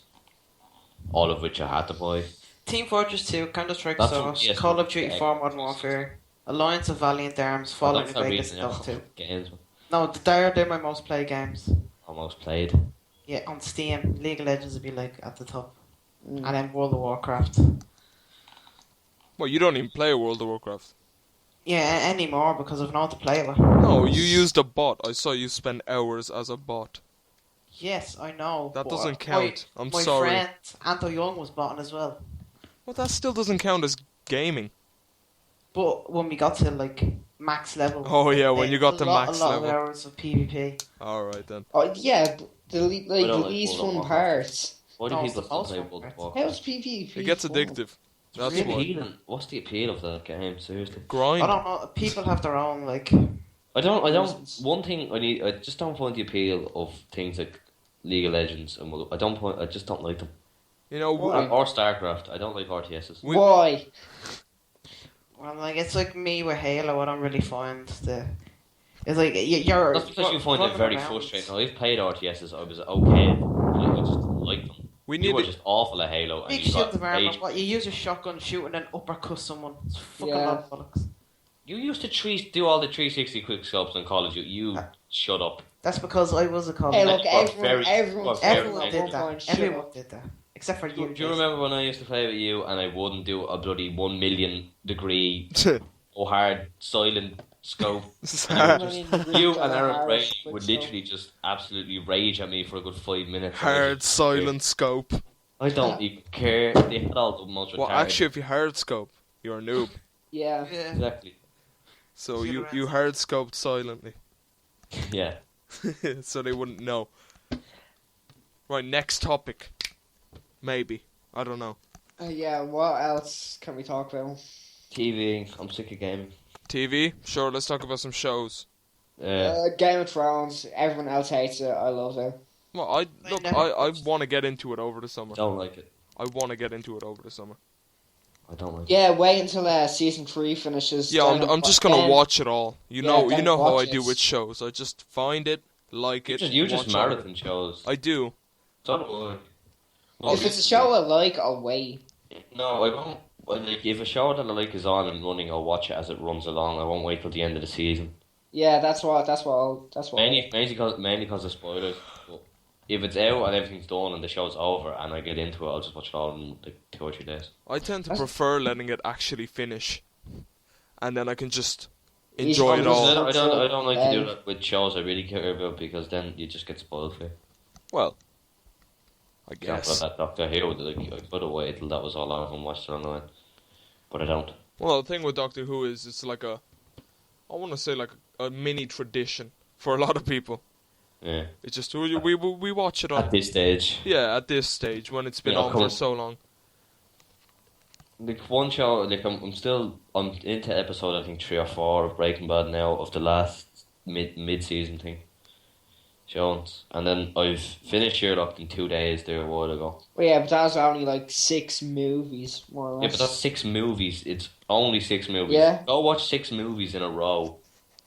all of which I had to buy. Team Fortress 2, Counter-Strike That's from Source, PS1 Call of Duty to 4 Modern Warfare, Alliance of Valiant Arms, Fallout New That's not Vegas, reason, and Dota 2. games No, they're my most played games. almost played. Yeah, on Steam, League of Legends would be like at the top. Mm. And then World of Warcraft. well, you don't even play World of Warcraft. Yeah, anymore because I've not to play it. No, you used a bot. I saw you spend hours as a bot. Yes, I know. That but doesn't count. I'm my sorry. friend Anto Young was botting as well. Well, that still doesn't count as gaming. But when we got to like max level. Oh, yeah, when you got to max a lot level. of hours of PvP. All right then. Oh, yeah, but the I don't like least World of fun Warcraft. parts. Why do No, people it's still the play most World of fun. Warcraft? How's PvP It gets fun? addictive. That's What's the why. appeal? What's the appeal of that game? Seriously. Grind. I don't know. People have their own like. I don't. Reasons. One thing I just don't find the appeal of things like League of Legends and I just don't like them. You know, Why? Or StarCraft. I don't like RTSs. We- Why? Well, like it's like me with Halo. I don't really find the. It's like you're. That's because you find it running very around. frustrating. I've played RTSs. I was okay. I just didn't like them. we You were need. just awful at Halo, and Big you shield got of armor. rage. What you use your shotgun, shoot, and then uppercut someone. It's fucking Yeah. lot of bollocks. You used to do all the 360 quick scopes in Call of Duty. You shut up. That's because I was a Call of Hey, Duty. look, You are everyone, very- everyone, you are very everyone Everyone at did one point, that. shut Everyone up. did that. Except for you. Do you remember when I used to play with you and I wouldn't do a bloody 1 million degree or hard silent scope? You and Aaron Ray would literally just absolutely rage at me for a good 5 minutes. and I hard just- silent scope. I don't even care. They had all the most Well, retarded. actually, if you hard scope, you're a noob. Yeah. Yeah. Exactly. So Zero you hard scoped silently, Yeah. so they wouldn't know. Right, next topic. Maybe, I don't know. Yeah, what else can we talk about? TV. I'm sick of gaming. TV. Sure, let's talk about some shows. Game of Thrones, everyone else hates it, I love it. Well, I want to get into it over the summer. Don't like it. I want to get into it over the summer. I don't like. Yeah, wait until season 3 finishes. Yeah, then I'm just gonna then- watch it all. You know then how I watch do it. with shows. I just find it, like it, You just watch all of it. marathon shows. I do. So If it's a show I like, I'll wait. No, I won't. Like, if a show that I like is on and running, I'll watch it as it runs along. I won't wait till the end of the season. Yeah, that's what. Mainly because of spoilers. But if it's out and everything's done and the show's over and I get into it, I'll just watch it all in like 2 or 3 days. I tend to That's- prefer letting it actually finish, and then I can just You enjoy it should all. always- I don't like to do Um, that with shows I really care about because then you just get spoiled for it. Well, I For example, guess. that Doctor Who, like, I could have waited till that was all over and watched it online, but I don't. Well, the thing with Doctor Who is it's like I want to say like a mini tradition for a lot of people. Yeah. It's just we watch it At on. this stage, Yeah, at this stage when it's been Yeah, on come for on. so long. like one show, like I'm into episode I think 3 or 4 of Breaking Bad now of the last mid season thing. Jones, and then I've finished Sherlock in 2 days there a while ago. Well, yeah, but that's only like 6 movies, more or Yeah, less. but that's 6 movies. It's only 6 movies. Yeah. Go watch 6 movies in a row.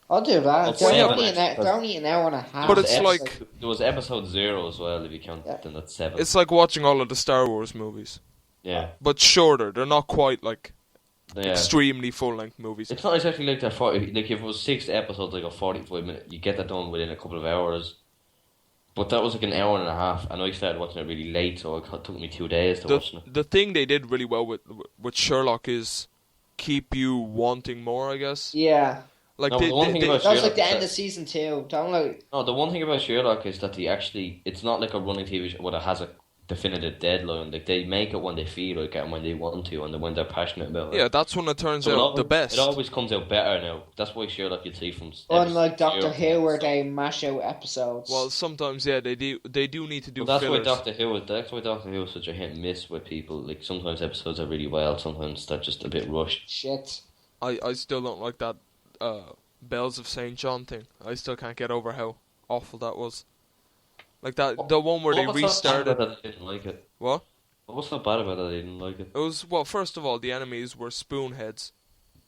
I'll do that. It's They're seven, only, actually, they're only an hour and a half. But it's Episode- like- there was episode 0 as well if you count. Yeah. Then that's 7. It's like watching all of the Star Wars movies, yeah. but shorter. They're not quite like Yeah. extremely full-length movies. It's not exactly like that. Like if it was 6 episodes, like a 45-minute, you get that done within a couple of hours. But that was like an hour and a half, and I started watching it really late, so it took me 2 days to watch it. The thing they did really well with Sherlock is keep you wanting more, I guess. Yeah. Like No, they, but the one they- thing they- about That was Sherlock like the is end that- of season 2. Don't like. No, the one thing about Sherlock is that it's not like a running TV show where it has a definitive deadline. Like they make it when they feel like it and when they want to and when they're passionate about it. yeah, that's when it turns So out the best. It always comes out better now. That's why Sherlock you'd see from Unlike Doctor episode 0. Who, where they mash out episodes. Well, sometimes yeah, they do need to do Well, fillers. that's why Doctor Who is such a hit and miss with people. Like sometimes episodes are really well, sometimes they're just a bit rushed. Shit. I still don't like that Bells of St. John thing. I still can't get over how awful that was. Like that, the one where they What's so bad restarted. about that I didn't like it? What? What's so bad about that I didn't like it? It was, well, first of all, the enemies were spoonheads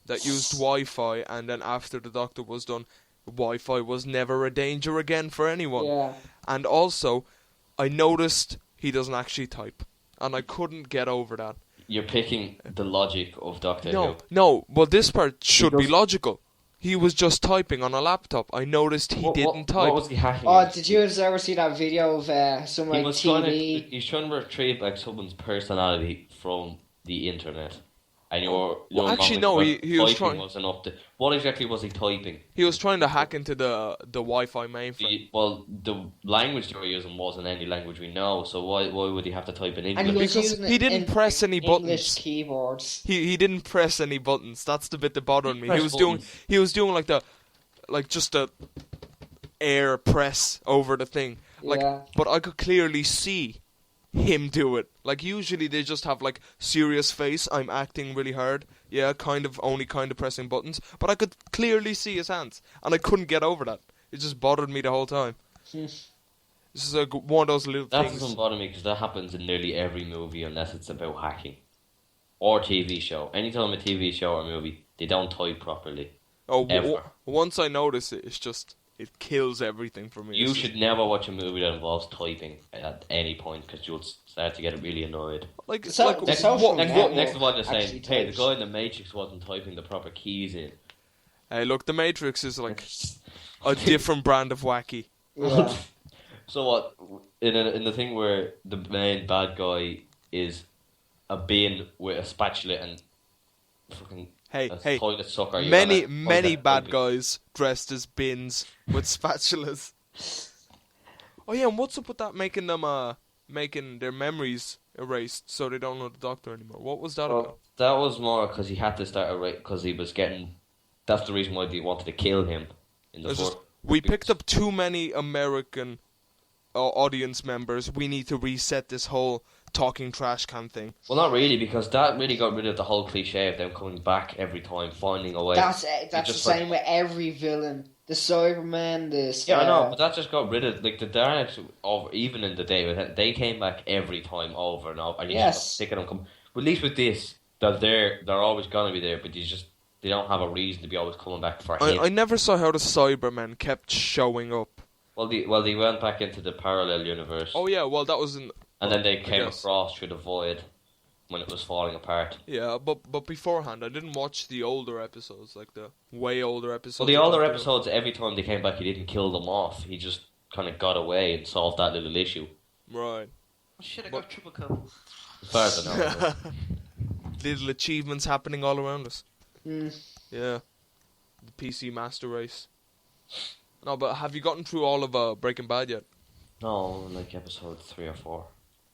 that used Wi-Fi, and then after the Doctor was done, Wi-Fi was never a danger again for anyone. Yeah. And also, I noticed he doesn't actually type, and I couldn't get over that. You're picking the logic of Doctor Who. No, well, this part should be does- logical. He was just typing on a laptop. I noticed he didn't type. What was he hacking? Oh, at? did you ever see that video of some like He's TV? trying to retrieve like someone's personality from the internet. And Well, your actually, knowledge no, he was about trying- typing wasn't up to. What exactly was he typing? He was trying to hack into the Wi-Fi mainframe. The language they were using wasn't any language we know, so why would he have to type in And English? he was Because using he it didn't in press any English buttons. keyboards. He didn't press any buttons. That's the bit that bothered me. He pressed was doing buttons. just a air press over the thing. Like, Yeah. but I could clearly see him do it. Like usually they just have like serious face. I'm acting really hard. Yeah, kind of pressing buttons. But I could clearly see his hands, and I couldn't get over that. It just bothered me the whole time. This is like one of those little That things. doesn't bother me because that happens in nearly every movie unless it's about hacking. Or TV show. Anytime a TV show or movie, they don't type properly. Oh, Ever. once I notice it, it's just it kills everything for me. You It's should never watch a movie that involves typing at any point because you'll start to get really annoyed. like So- like the social what- network Next one they're saying, actually hey, the types. guy in the Matrix wasn't typing the proper keys in. Hey, look, the Matrix is like a different brand of wacky. Yeah. So what? In the thing where the main bad guy is a bin with a spatula and fucking Hey, a hey, toilet sucker. you many gotta- many okay, bad okay. guys dressed as bins with spatulas. Oh yeah, and what's up with that making them making their memories erased so they don't know the Doctor anymore? What was that about? Well, that was more because he had to start a rate because he was getting. That's the reason why they wanted to kill him in the It's just, fourth. we picked up too many American audience members. We need to reset this whole talking trash can thing. Well, not really, because that really got rid of the whole cliche of them coming back every time, finding a way. That's it. That's the just same with every villain. The Cyberman, Yeah, I know, but that just got rid of like the Daleks. Of even in the day, they came back every time over and over, and you Yes. just got sick of them. But at least with this, they're always gonna be there, but they don't have a reason to be always coming back for him. I never saw how the Cybermen kept showing up. Well, they went back into the parallel universe. Oh yeah, well that was in. And then they came across through the void when it was falling apart. Yeah, but beforehand, I didn't watch the older episodes, like the way older episodes. Well, the older episodes, every time they came back, he didn't kill them off. He just kind of got away and solved that little issue. Right. Should have got triple kill. As far as I know. Little achievements happening all around us. Mm. Yeah. The PC Master Race. No, but have you gotten through all of Breaking Bad yet? No, like episode 3 or 4.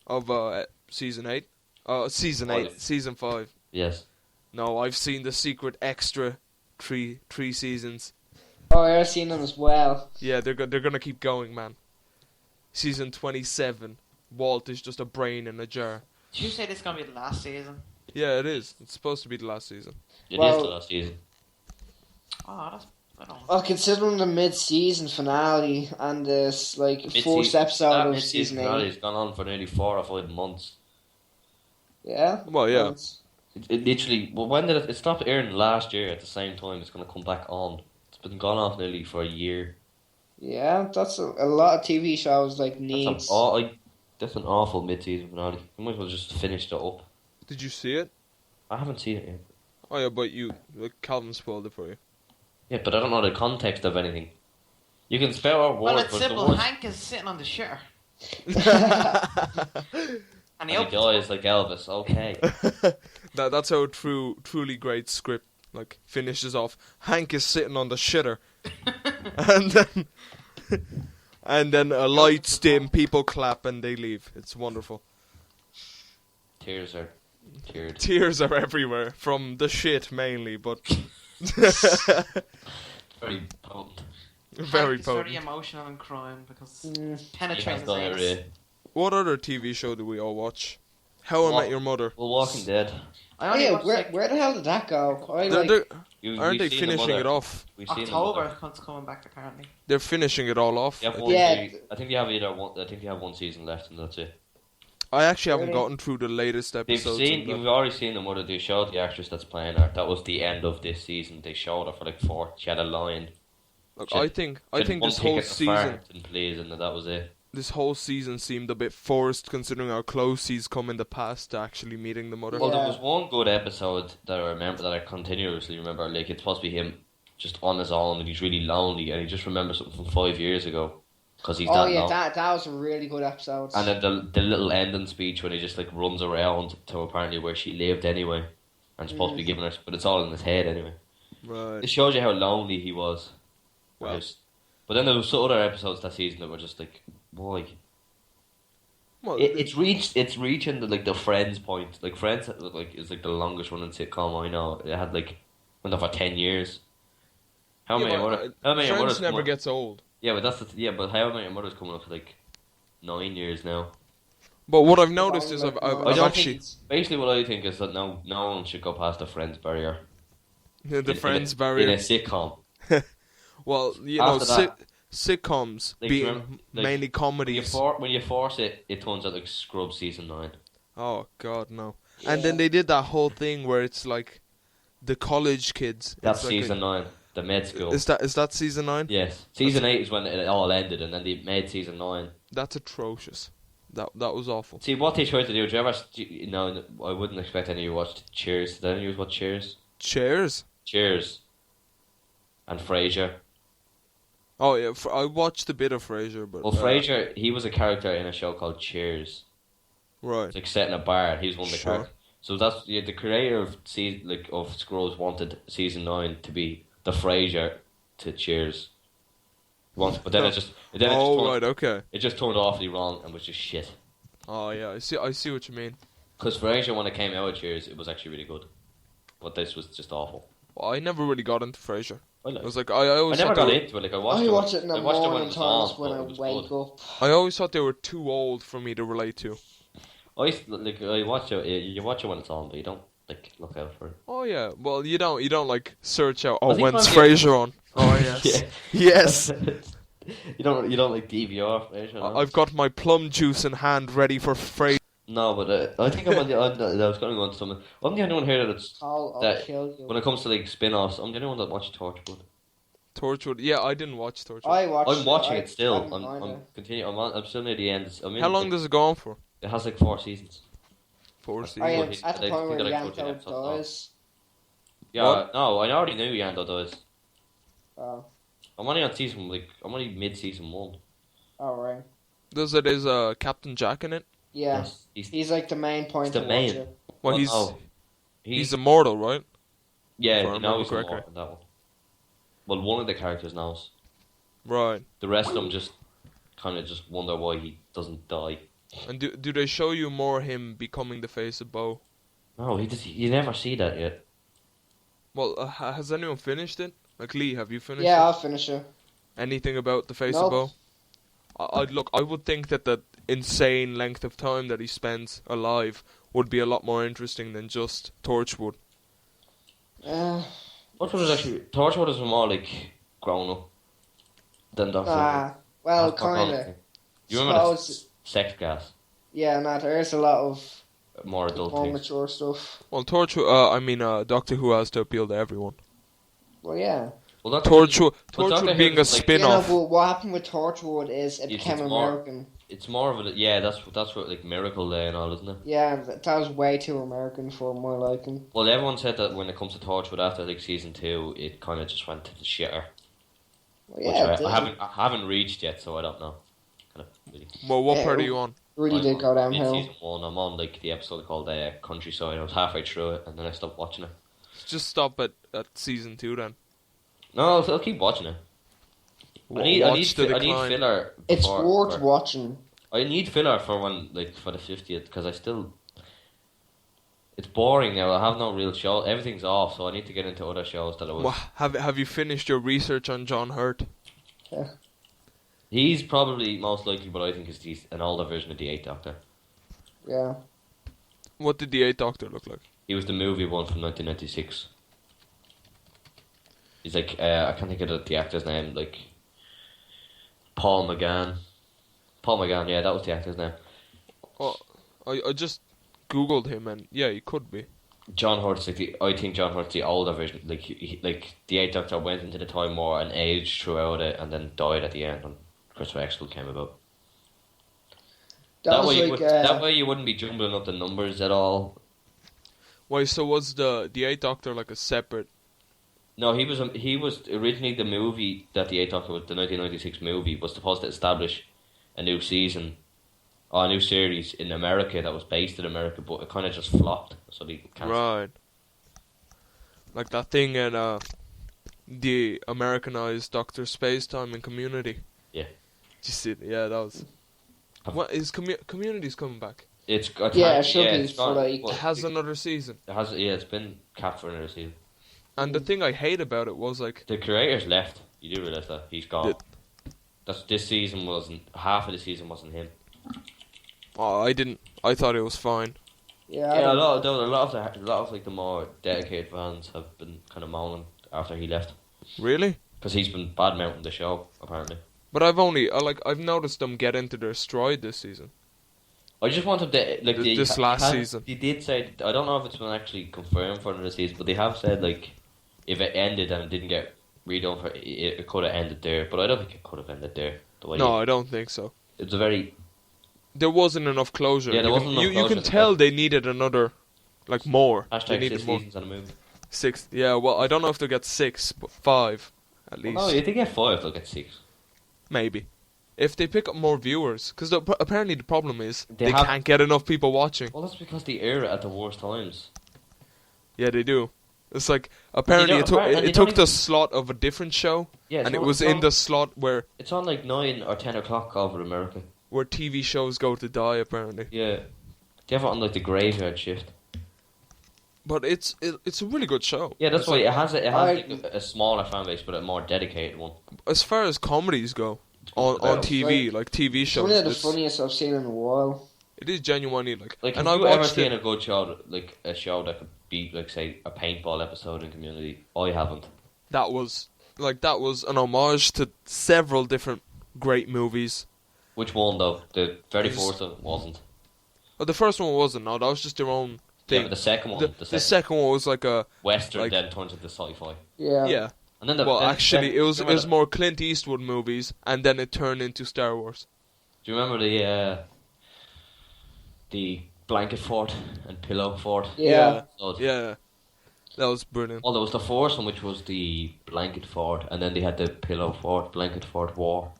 Of season 8? Season 8. Season 5. Yes. No, I've seen the secret extra three seasons. Oh, I've seen them as well. Yeah, they're gonna keep going, man. Season 27. Walt is just a brain in a jar. Did you say this is gonna be the last season? Yeah, it is. It's supposed to be the last season. It is the last season. Oh, that's. I don't know. Well, considering the mid-season finale and this first episode of season 8, finale has gone on for nearly 4 or 5 months. Yeah. Well, yeah. It literally. Well, when did it stopped airing last year? At the same time, it's going to come back on. It's been gone off nearly for a year. Yeah, that's a lot of TV shows needs. That's an awful mid-season finale. You might as well just finish it up. Did you see it? I haven't seen it yet. Oh yeah, but Calvin spoiled it for you. Yeah, but I don't know the context of anything. You can spell out Well, words, it's but simple. the words... Hank is sitting on the shitter. And he dies like Elvis. Okay. That's how a truly great script finishes off. Hank is sitting on the shitter, and then a lights dim, people clap, and they leave. It's wonderful. Tears are teared. Tears are everywhere from the shit mainly, but Very potent. very Hank is very potent. emotional and crying because He has penetrating his diarrhea. legs. What other TV show do we all watch? How I Met Your Mother. Well, Walking Dead. I only watched, where the hell did that go? Aren't We've they seen finishing them it off? We've seen them October it's coming back apparently. They're finishing it all off. You have I think you have I think you have one season left, and that's it. I actually haven't Really? gotten through the latest episodes. You've already seen the mother. They showed the actress that's playing her. That was the end of this season. They showed her for 4. She had a line. Look, She had- I think she had one this whole ticket to season, fart and please, and that was it. this whole season seemed a bit forced, considering how close he's come in the past to actually meeting the mother. Well, there Yeah. was one good episode that I remember that I continuously remember. It's supposed to be him just on his own, and he's really lonely, and he just remembers something from 5 years ago because he's Oh that yeah, long. that was a really good episode. And then the little ending speech when he just runs around to apparently where she lived anyway, and supposed to be giving her, but it's all in his head anyway. Right. It shows you how lonely he was. Well. But then there was some other episodes that season that were just why? Well, It's reaching the Friends point. Friends is the longest running sitcom I know. It had went on for 10 years. How many Friends Mother's never gets old. Yeah, but but How Many Mother's coming up to 9 years now. But what I've noticed is I've I don't actually Basically, what I think is that no one should go past the Friends barrier. the Friends in barrier. a sitcom. Well, After that, sitcoms being mainly comedies. When you force it, it turns out like Scrubs season 9. Oh God, no! And then they did that whole thing where it's the college kids. That's It's season 9, the med school. Is that season 9? Yes, season 8 is when it all ended, and then they made season 9. That's atrocious. That was awful. See what they tried to do. Do you ever? No, I wouldn't expect any of you watched Cheers. Did any of you watch Cheers? Cheers. Cheers. And Frasier. Oh yeah, I watched a bit of Frasier, but Well, Frasier, he was a character in a show called Cheers. right. It's set in a bar. He's one of the Sure. characters. So that's the creator of of Scrubs wanted season 9 to be the Frasier to Cheers. But then Okay. it just turned awfully wrong and was just shit. Oh yeah, I see what you mean. Because Frasier, when it came out of Cheers, it was actually really good. But this was just awful. Well, I never really got into Frasier. I I was I always never thought got they were, into it. I watched I it. watch it in the I watched it when morning it was times on, when but I it was wake good. up. I always thought they were too old for me to relate to. I watch it. You watch it when it's on, but you don't look out for it. Oh yeah, well you don't search out. I Oh, think when's maybe- Frasier on? Oh yes, Yeah. yes. You don't DVR Frasier. No? I've got my plum juice in hand, ready for Frasier. No, but I think I'm on the. I was going to go into something. I'm the only one here I'll that kill you. when it comes to like spin-offs, I'm the only one that watched Torchwood. Torchwood. Yeah, I didn't watch Torchwood. I watched I'm watching I it still. didn't mind I'm it. continuing. I'm still near the end. How long does it go on for? it has like 4 seasons? 4 I seasons. I am think at the point where they're like 14 Yanto episodes long. dies. Yeah, What? no, I already knew Yando does. Oh, I'm only on season I'm only mid-season 1. alright. Does it is Captain Jack in it? Yeah. Yes, He's like the main point the to main. watch it. Well, no, he's immortal, right? yeah, if I now remember he's correctly. more in that one. Well, one of the characters knows. Right. The rest of them just kind of just wonder why he doesn't die. And do they show you more him becoming the face of Bo? No, you never see that yet. Well, has anyone finished it? Like Lee, have you finished Yeah, it? I'll finish it. Anything about the face Nope. of Bo? I would think that the insane length of time that he spends alive would be a lot more interesting than just Torchwood. Torchwood is more like grown up than Doctor Who. Well, That's not kinda. common. You remember Suppose, sex gas? yeah, no, there's a lot of More adult more things. mature stuff. Well, Torchwood. Doctor Who has to appeal to everyone. Well, yeah. Well, Doctor Torchwood being a Who's like- spin-off. Yeah, no, but what happened with Torchwood is it It's became more- American. It's more of a that's what like Miracle Day and all, isn't it? Yeah, that was way too American for my liking. Well, everyone said that when it comes to Torchwood after like season 2, it kind of just went to the shitter. Well, Which yeah, it did. I haven't reached yet, so I don't know. Kind of really. Well, what Yeah, part are you on? Really did go downhill. Season 1, I'm on like the episode called Countryside. I was halfway through it and then I stopped watching it. Just stop at season 2 then. No, I'll keep watching it. I need filler. It's for- worth watching. I need filler for for the 50th because it's boring now. I have no real show. Everything's off, so I need to get into other shows that I was. Well, have you finished your research on John Hurt? He's probably most likely, but I think he's an older version of the 8th Doctor. Yeah. What did the 8th Doctor look like? He was the movie one from 1996. He's like I can't think of the actor's name, like Paul McGann. Paul McGann, yeah, that was the actor's name. Oh, I just googled him and yeah, he could be. John Hurt's I think John Hurt's the older version. Like the 8th Doctor went into the Time War and aged throughout it, and then died at the end when Christopher Eccleston came about. That was way, like that way you wouldn't be jumbling up the numbers at all. Why? So was the 8th Doctor like a separate? No, he was originally the movie that the 8th Doctor was, the 1996 movie, was supposed to establish a new season, or a new series in America that was based in America, but it kind of just flopped, so they canceled. Right. Like that thing in the Americanized Doctor Spacetime and Community. Yeah. Did you see it? Yeah, that was. What is Community's coming back? It's Yeah, it should be it's for, gone, like- well, It has another season. it has, yeah, it's been capped for another season. And the thing I hate about it was like The creator's left. You do realise that he's gone. This season wasn't half of the season wasn't him. I didn't. I thought it was fine. yeah, Yeah, a lot of like the more dedicated fans have been kind of moaning after he left Really? because he's been bad mouthing the show apparently. But I've noticed them get into their stride this season. I just want him to like This last season. They did say, I don't know if it's been actually confirmed for another season, but they have said like if it ended and it didn't get redone for it could have ended there. But I don't think it could have ended there. The way No, I don't think so. it's a very There wasn't enough closure. Yeah, there you wasn't can, enough you can closure. tell they needed another, like more. They hashtag needed 6 more. seasons on a movie. 6. Yeah, well, I don't know if they'll get 6, but 5 at least. Well, no, if they get 5, they'll get 6. Maybe. If they pick up more viewers, because apparently the problem is They they have- can't get enough people watching. Well, that's because they air it at the worst times. Yeah, they do. It's like apparently don't- and they it don't took the even- slot of a different show, Yeah, and it was in the slot where It's on like 9 or 10 o'clock over America. TV shows go to die. Apparently, Yeah. They have it on like the graveyard shift. but it's a really good show. Yeah, that's It's why like- it has like a smaller fan base, but a more dedicated one. As far as comedies go, on better. TV, like TV It's shows, one of the it's- funniest I've seen in a while. it is genuinely like. Like, and have I you ever watched seen it. a good show, like a show that could beat, like, say, a paintball episode in Community? I haven't. That was an homage to several different great movies. Which one though? The very Just- first one wasn't. Oh, the first one wasn't. No, that was just their own Yeah, thing. but the second one, The second one was like a Western, like- then turns into sci-fi. Yeah. yeah. And then Well, then- actually, then- it was do you remember more Clint Eastwood movies, and then it turned into Star Wars. Do you remember the blanket fort and pillow fort? Yeah. So Yeah. That was brilliant. Well, there was the first one, which was the blanket fort, and then they had the pillow fort, blanket fort war.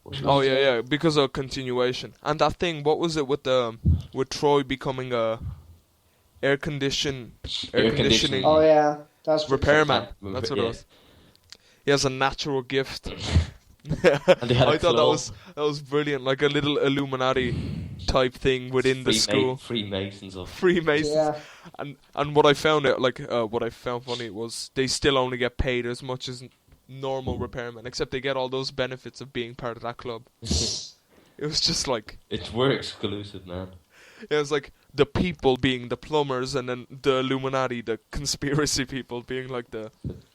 Which was- Oh yeah, because of continuation. And that thing, what was it with Troy becoming a air conditioning Oh yeah, that's pretty repairman? cool. That's what it Yeah. was. He has a natural gift. And they had a I thought club. that was brilliant, like a little Illuminati type thing within the school. Freemasons of. Freemasons. Yeah. And what I found out, what I found funny was they still only get paid as much as normal repairmen, except they get all those benefits of being part of that club. It was just like, We're exclusive, man. it was like the people being the plumbers, and then the Illuminati, the conspiracy people, being like the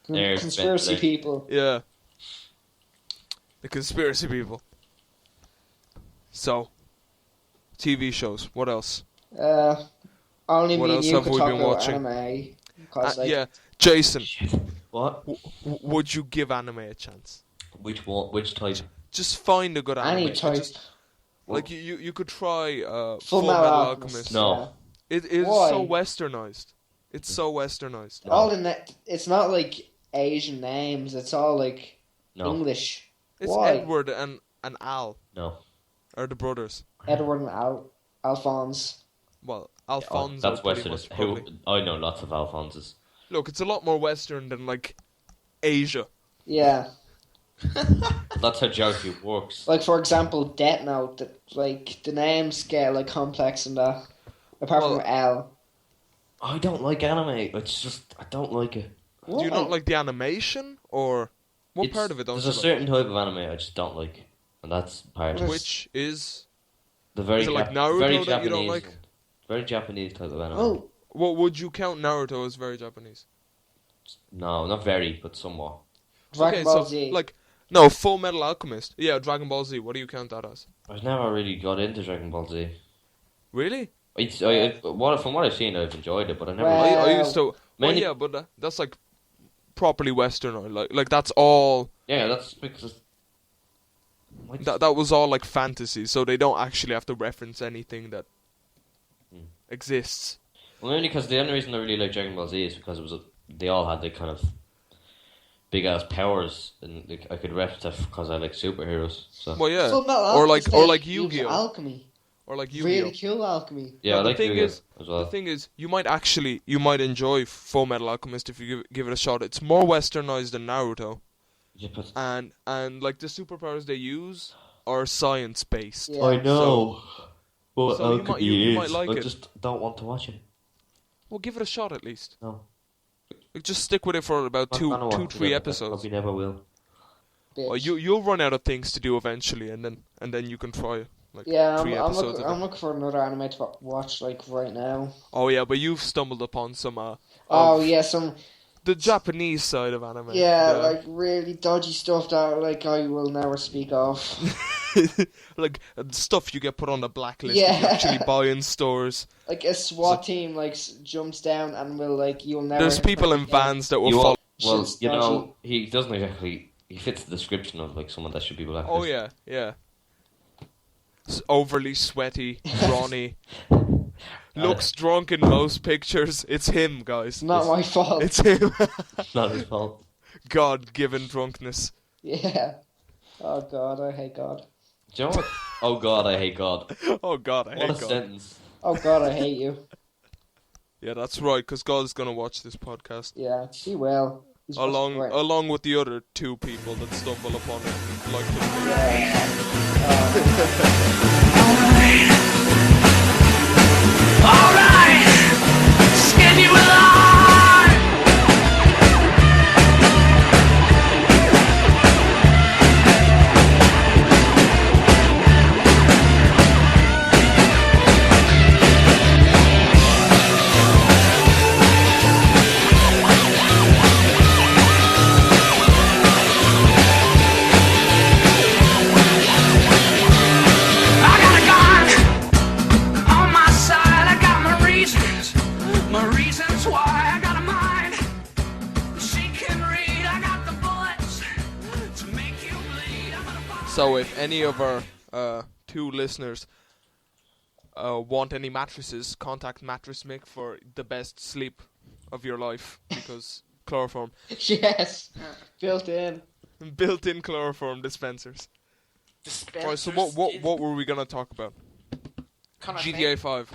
Air Conspiracy ventilation. people. yeah, the conspiracy people. So, TV shows. What else? Only What me else and you have could we talk been about watching? anime. 'Cause, like, Yeah, Jason, What? would you give anime a chance? Which one? Which type? Just find a good anime. any and type. just- like you could try Full Metal Alchemist. No. It is Why? so westernized. It's so westernized. All it's not like Asian names. It's all like No. English. It's Why? Edward and Al No. are the brothers. Edward and Alphonse. Well, Oh, Alfonso. that's pretty Western. much, Who? probably. I know lots of Alphonses. Look, it's a lot more western than like Asia. Yeah. That's how geography works. Like for example, Death Note. Like the names get like complex and that. Apart Well- from L. I don't like anime. It's just I don't like it. Do you not like the animation, or what It's- part of it don't There's you a like? certain type of anime I just don't like, and that's part of it. Which is The very is it like Jap- Naruto very that Japanese, you don't like? Very Japanese type of anime. Oh, what would you count Naruto as very Japanese? No, not very, but somewhat. Dragon Ball Z. like no, Full Metal Alchemist. Yeah, Dragon Ball Z. What do you count that as? I've never really got into Dragon Ball Z. Really? From what I've seen, I've enjoyed it, but I never. Well- I used to. Well, Mainly- yeah, but that's like properly Western. Or like that's all. Yeah, that's because. That was all like fantasy, so they don't actually have to reference anything that exists. Well, only because the only reason I really like Dragon Ball Z is because they all had the kind of big ass powers, and like, I could reference it because I like superheroes. So Well, yeah, Full Metal or like Alchemist, Yu-Gi-Oh, use alchemy. or like Yu-Gi-Oh. Really cool alchemy. yeah, I the like thing Yu-Gi-Oh is- as well. The thing is, you might enjoy Full Metal Alchemist if you give it a shot. It's more westernized than Naruto, Yeah, but and like the superpowers they use are science based. Yeah. I know what So you alchemy might- you is. might like I it. just don't want to watch it. Well, give it a shot at least. No, Like, just stick with it for about I'm two, not gonna watch it. 3 I episodes. probably never will. Bitch. Well, you'll run out of things to do eventually, and then you can try like Yeah, 3 episodes. of I'm it. looking for another anime to watch like right now. Oh yeah, but you've stumbled upon some Oh of yeah, some the Japanese side of anime. yeah, like really dodgy stuff that like I will never speak of. like stuff you get put on the blacklist if Yeah. you actually buy in stores. Like a SWAT team like jumps down and will like you'll never. There's people in vans that will You follow. all, well, Shit's you dodgy. know, he doesn't exactly. He fits the description of like someone that should be blacklisted. Oh yeah, yeah. Overly sweaty, brawny. Looks drunk in most pictures. It's him, guys. It's not my fault. It's him. Not his fault. God-given drunkenness. Yeah. Oh god, I hate God. Do you know what? Oh God, I hate God. Oh God, I What a hate God. sentence. Oh god, I hate you. Yeah, that's right, because God's gonna watch this podcast. Yeah, he will. He's Along right. along with the other 2 people that stumble upon it, like him. Alright, skin you alive. I got a gun. So if any of our 2 listeners want any mattresses, contact Mattress Mick for the best sleep of your life, because chloroform. Yes, built in. Built-in chloroform dispensers. Right, so what were we gonna talk about? GTA 5.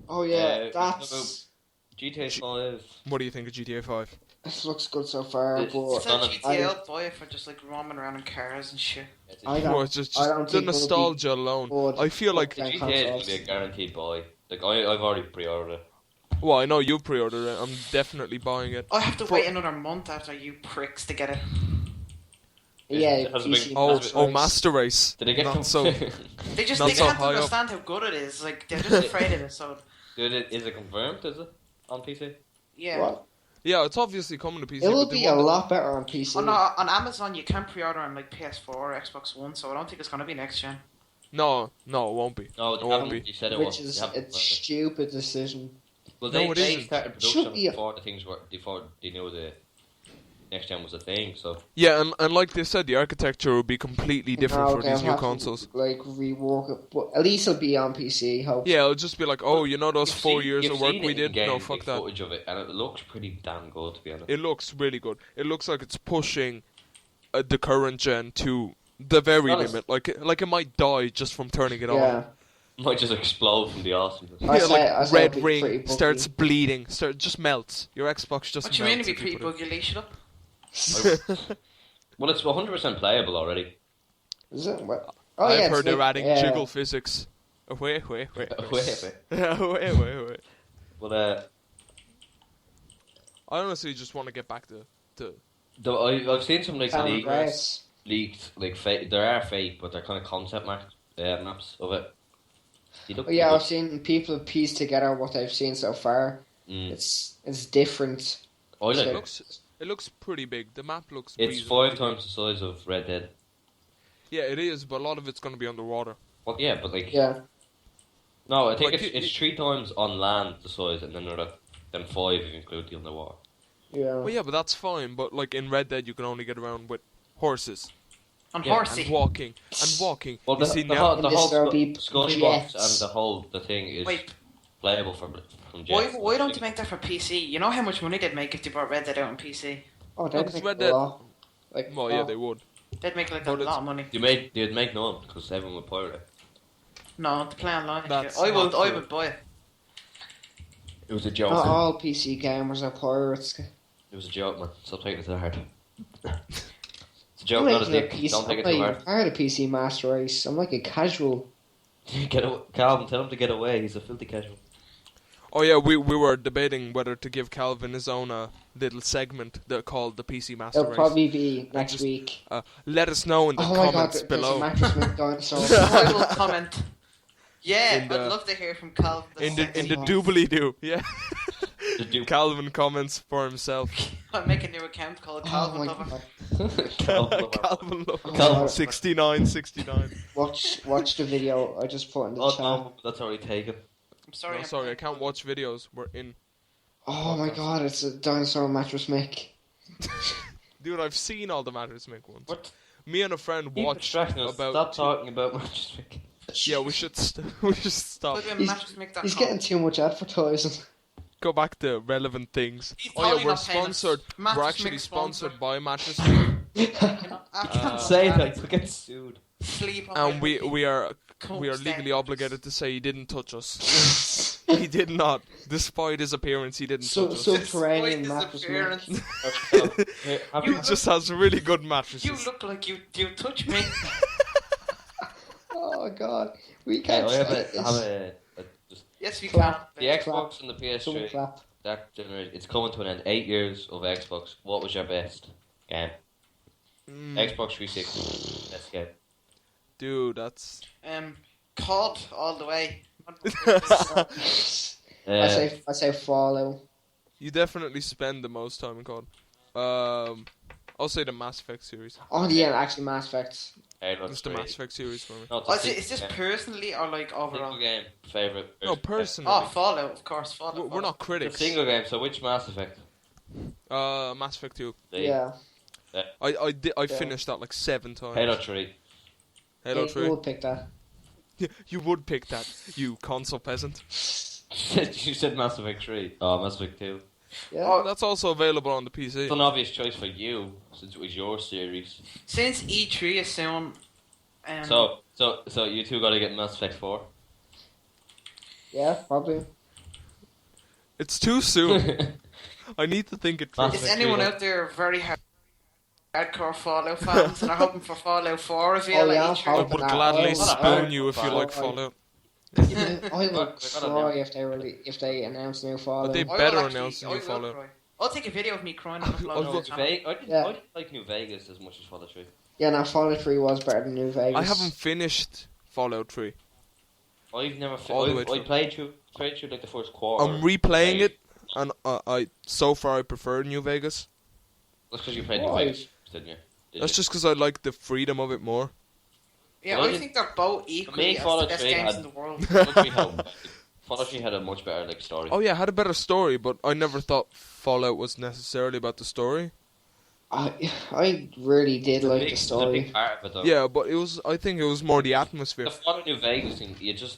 Oh yeah, we that's. GTA 5. What do you think of GTA 5? It looks good so far, It's but It's a GTA, I'll buy it for just like roaming around in cars and shit. I Well, don't. it's just I don't the think it'll be nostalgia alone. good. I feel like, Yeah. GTA will be a guaranteed buy. Like I've already pre-ordered it. well, I know you pre-ordered it. I'm definitely buying it. I have to wait another month after you pricks to get it. Yeah, It has a big- PC Oh, Master oh, Race. Master Race. Did they get Not so. They just Not they so can't high up. understand how good it is. Like they're just afraid of it. So Is it confirmed? Is it on PC? yeah. What? Yeah, it's obviously coming to PC. It will but they be a want lot better on PC. On Amazon, you can pre-order on like PS4 or Xbox One, so I don't think it's gonna be next gen. No, it won't be. No, It they won't haven't. be. You said it which was. is They haven't a confirmed it. stupid decision. Well, No, it they isn't. started Should production be a- before the things were before they knew the next gen was a thing. So Yeah, and like they said, the architecture will be completely different Now for they'll these new have to, consoles. like rework it, but at least it'll be on PC. Hope. Yeah, it'll just be like, oh, you know those You've 4 seen- years you've of work seen we it did? in-game, No, fuck big that. footage of it, and it looks pretty damn good, to be honest. It looks really good. It looks like it's pushing the current gen to the very Honest. limit. Like it might die just from turning it on. Yeah. Might just explode from the awesomeness. I Yeah, say- I like say red it'll be pretty ring buggy. starts bleeding, just melts. Your Xbox just What you mean melts. to be if you pretty put it- buggy? Leash it up. Well, it's 100% playable already. Is it? What? Oh I've yeah. heard it's they're like, adding jiggle physics. Wait. Wait. Wait. But I honestly just want to get back to I've seen some like San leaks, Andreas. like fake. There are fake, but they're kind of concept maps of it. They look Oh, yeah, good. I've seen people piece together what they've seen so far. Mm. It's different. I like so- it. it looks pretty big. The map looks It's reasonably 5 times the size of Red Dead. Yeah, it is, but a lot of it's going to be underwater. Well, yeah, but like Yeah. no, I think Like, it's 3 times on land the size, and then then 5 if you include the underwater. Yeah. Well, yeah, but that's fine. But like in Red Dead, you can only get around with horses On Yeah, horsey. and walking. Well, You see the now- whole, In the this whole there'll be Scotty box jets. and the thing is Wait, playable from why jets. why don't you make that for PC? You know how much money they'd make if they brought Red Dead out on PC? Oh, No, they'd 'cause make Red a Dead- lot. Like, Well, yeah, they would. They'd make like a But it's- lot of money. They'd make none because everyone would pirate it. No, to play online. That's Shit. I not would true. buy it. It was a joke. Not all PC gamers are pirates. It was a joke, man. Stop taking it too hard. It's a I'm joke, not not a even a dick. PC. Don't take I'm it not too even hard. part of PC Master Race. I'm like a casual. Calvin, tell him to get away. He's a filthy casual. Oh yeah, we were debating whether to give Calvin his own little segment that called the PC Master It'll Race. probably be next just- week. Let us know in the Oh my god, comments there's a below. Mattress Mick dinosaur. I will comment. Yeah, In I'd the- love to hear from Cal. In the sexy one. doobly doo, yeah. The dude. Calvin comments for himself. I make a new account called Oh Calvin my Lover. god. Calvin Lover. Oh, Calvin. 69. Watch the video I just put in the Oh chat. no, that's already taken. I'm sorry. No, sorry, I can't watch videos. We're in. Oh my god, it's a dinosaur Mattress Mick. Dude, I've seen all the Matters Mick ones. What? Me and a friend Keep watched distracting us. about. Stop talking about Manchester. Yeah, we should we should stop. Put it in He's- mattressmick.com. He's getting too much advertising. Go back to relevant things. He's Oh yeah, totally we're not paying us. sponsored. Mattress We're actually Mick sponsored sponsor. by Mattress Mick. You know, after Can't say that. You'll get sued. Sleep on And my we are Coke legally stand. obligated to say he didn't touch us. He did not. Despite his appearance, he didn't touch us. Subterranean Despite Mattress his Mick. appearance, Here, have He you just has really good you mattresses. look like you touch me. Oh god, we Yeah, can't I have say a, have this. a just Yes, we Clap. the can. Xbox and the Someone PS3. clap. That generation, it's coming to an end. 8 years of Xbox. What was your best game? Mm, Xbox 360. Best game. dude, that's. COD all the way. I say Fallout. You definitely spend the most time in COD. I'll say the Mass Effect series. Oh yeah, actually Mass Effect. Halo It's the 3. Mass Effect series for me. No, it's Oh, a is this single game. personally or like Single overall? game favorite. No, personally. Oh, Fallout, of course. Fallout. We're not It's a critics. single game. So which Mass Effect? Mass Effect 2. Yeah. I Yeah. finished that like 7 times. Halo 3. Halo You 3. would pick that. You would pick that, you console peasant. You said Mass Effect 3. Oh, Mass Effect 2. Yeah. Oh, that's also available on the It's PC. an obvious choice for you, since it was your series. Since E3 is soon, So you two gotta get Mass Effect 4. Yeah, probably. It's too soon. I need to think it through. Mass is Effect anyone 3, out there very hardcore Fallout fans and are hoping for Fallout 4 reveal Oh, yeah, at I'm E3? I hoping would that. gladly I spoon you if you Fallout. like Fallout. I would I cry if they announce new Fallout. they I will better actually- announce a I new will Fallout. cry. I'll take a video of me crying and upload I'll it go- on the channel. I didn't like New Vegas as much as Fallout 3. Yeah, no, Fallout 3 was better than New Vegas. I haven't finished Fallout 3. I've never All the way I through. played through like the first quarter. I'm replaying it, and so far I prefer New Vegas. That's because you played New Why? Vegas, didn't you? That's just because I like the freedom of it more. Yeah, Well, I think they're both equally me, as the Fallout best 3 games had- in the world. Fallout 3 had a much better like story. Oh yeah, it had a better story, but I never thought Fallout was necessarily about the story. I really did like the It's a story. big part of it though. Yeah, but I think it was more the atmosphere. The Fallout New Vegas thing, you just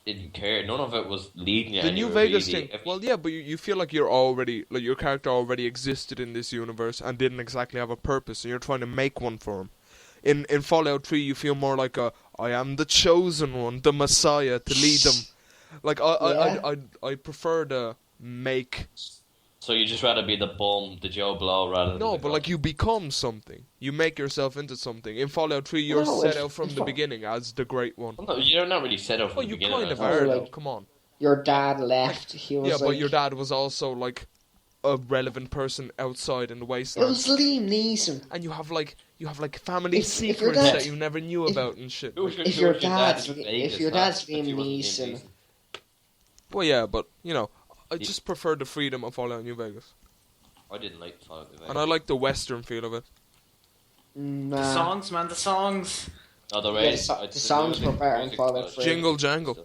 didn't care. None of it was leading you The New anywhere, Vegas really. thing. If- Well, yeah, but you feel like you're already like your character already existed in this universe and didn't exactly have a purpose, and you're trying to make one for him. In Fallout 3, you feel more like I am the chosen one, the Messiah to lead them. Like I prefer to make. So you just rather be the bum, the Joe Blow, rather than No, the but guy. like you become something. You make yourself into something. In Fallout 3, you're No, set it's- out from it's the not- beginning as the great one. Well, no, you're not really set up from Well, the you beginning. kind of that's- are, Oh, though. like- Come on. Your dad left. He was Yeah, like, but your dad was also like a relevant person outside in the it wasteland. was Liam Neeson. And you have like family If your secrets dad- that you never knew if- about and shit. Who was If who your was dad dad's- in if Vegas, your dad's that he Liam wasn't Neeson. Well, yeah, but you know, I just prefer the freedom of Fallout New Vegas, I didn't like Fallout New Vegas. and I like the western feel of it. The Nah. songs, man, the songs. No, the, Yeah, the songs were better in Fallout 3. Jingle jangle.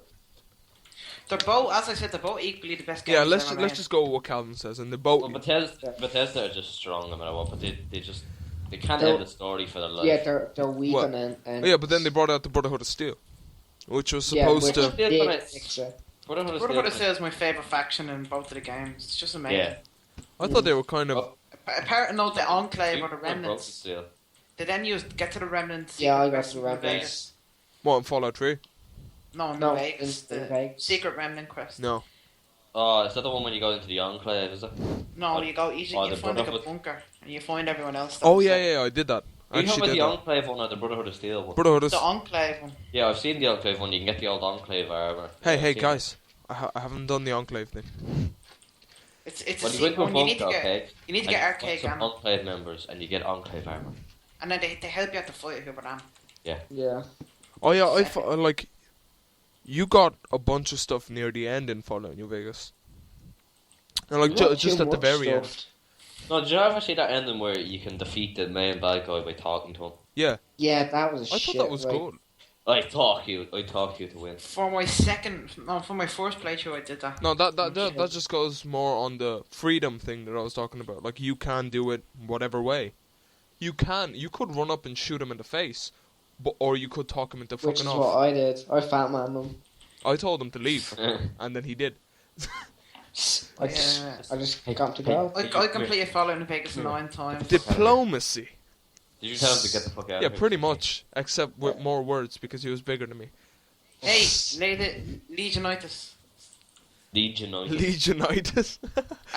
They're both, as I said, they're both equally the best games. Yeah, ever let's made. just go with what Calvin says, and the boat. Well, Bethesda are just strong no matter what, but they can't They're- end the story for their life. Yeah, they're weak What? on it. And Oh, yeah, but then they brought out the Brotherhood of Steel, which was yeah, supposed which to. Yeah, did but fix it. Brotherhood of Steel is my favourite faction in both of the games. It's just amazing. Yeah. I thought they were kind of. Oh. Apart no, the Enclave or the Broken Remnants. Steel. They then get to the Remnants. Yeah, I Secret got Quest to in the New Remnants. Vegas. What, in Fallout 3? No, No, New Vegas. in The Vegas. Secret Remnant Quest. No. Oh, is that the one when you go into the Enclave, is it? No, you go. You Oh, you the find like a Brotherhood. bunker and you find everyone else. Oh that's yeah, it. yeah, I did that. Are you talking Actually about did the that. Enclave one or the Brotherhood of Steel one? Brotherhood of. The Enclave one. Yeah, I've seen the Enclave one. You can get the old Enclave armor. Hey, I've hey, seen it. guys. I haven't done the Enclave thing. It's When a you go secret into a one. You need bunker, to get okay, you need to and get you arcade find some ammo, Enclave members, and you get Enclave armor. and then they help you out to fight whoever them. Yeah. Oh yeah, like. You got a bunch of stuff near the end in Fallout New Vegas. And like Not just too at the much very stuff. end. No, did you ever see that ending where you can defeat the main bad guy by talking to him? Yeah, Yeah, that was I shit. thought that was like, good. I talk you to win. For my first playthrough, I did that. No, that just goes more on the freedom thing that I was talking about. Like you can do it whatever way. You could run up and shoot him in the face, or you could talk him into Which fucking is off. what I did. I fat man them. I told him to leave, and then he did. I just got him to go. I completed Fallout New Vegas 9 times. Diplomacy. Did you tell him to get the fuck out? Yeah, of here? pretty much, except with more words because he was bigger than me. Hey, Legionitis. Legionitis. Legionitis.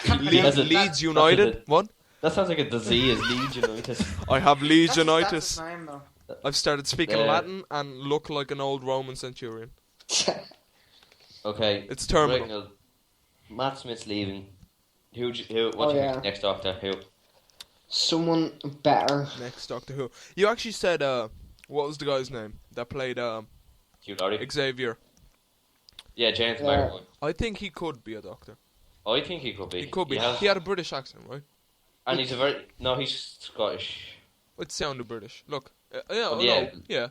can't pronounce it. Leeds United. What? That sounds like a disease, Legionitis. I have That's his Legionitis. name, though. I've started speaking Yeah. Latin and look like an old Roman centurion. Okay. It's terminal. Reginald, Matt Smith's leaving. What do you Oh, think yeah. next Doctor? Who? Someone better. Next Doctor Who. You actually said what was the guy's name that played Hugh Laurie? Xavier? Yeah, James Yeah. McAvoy. I think he could be a doctor. I think he could be. He could be. has- He had a British accent, right? and he's a very... No, he's Scottish. It sounded British. Look, yeah, Oh, yeah. yeah. Yeah.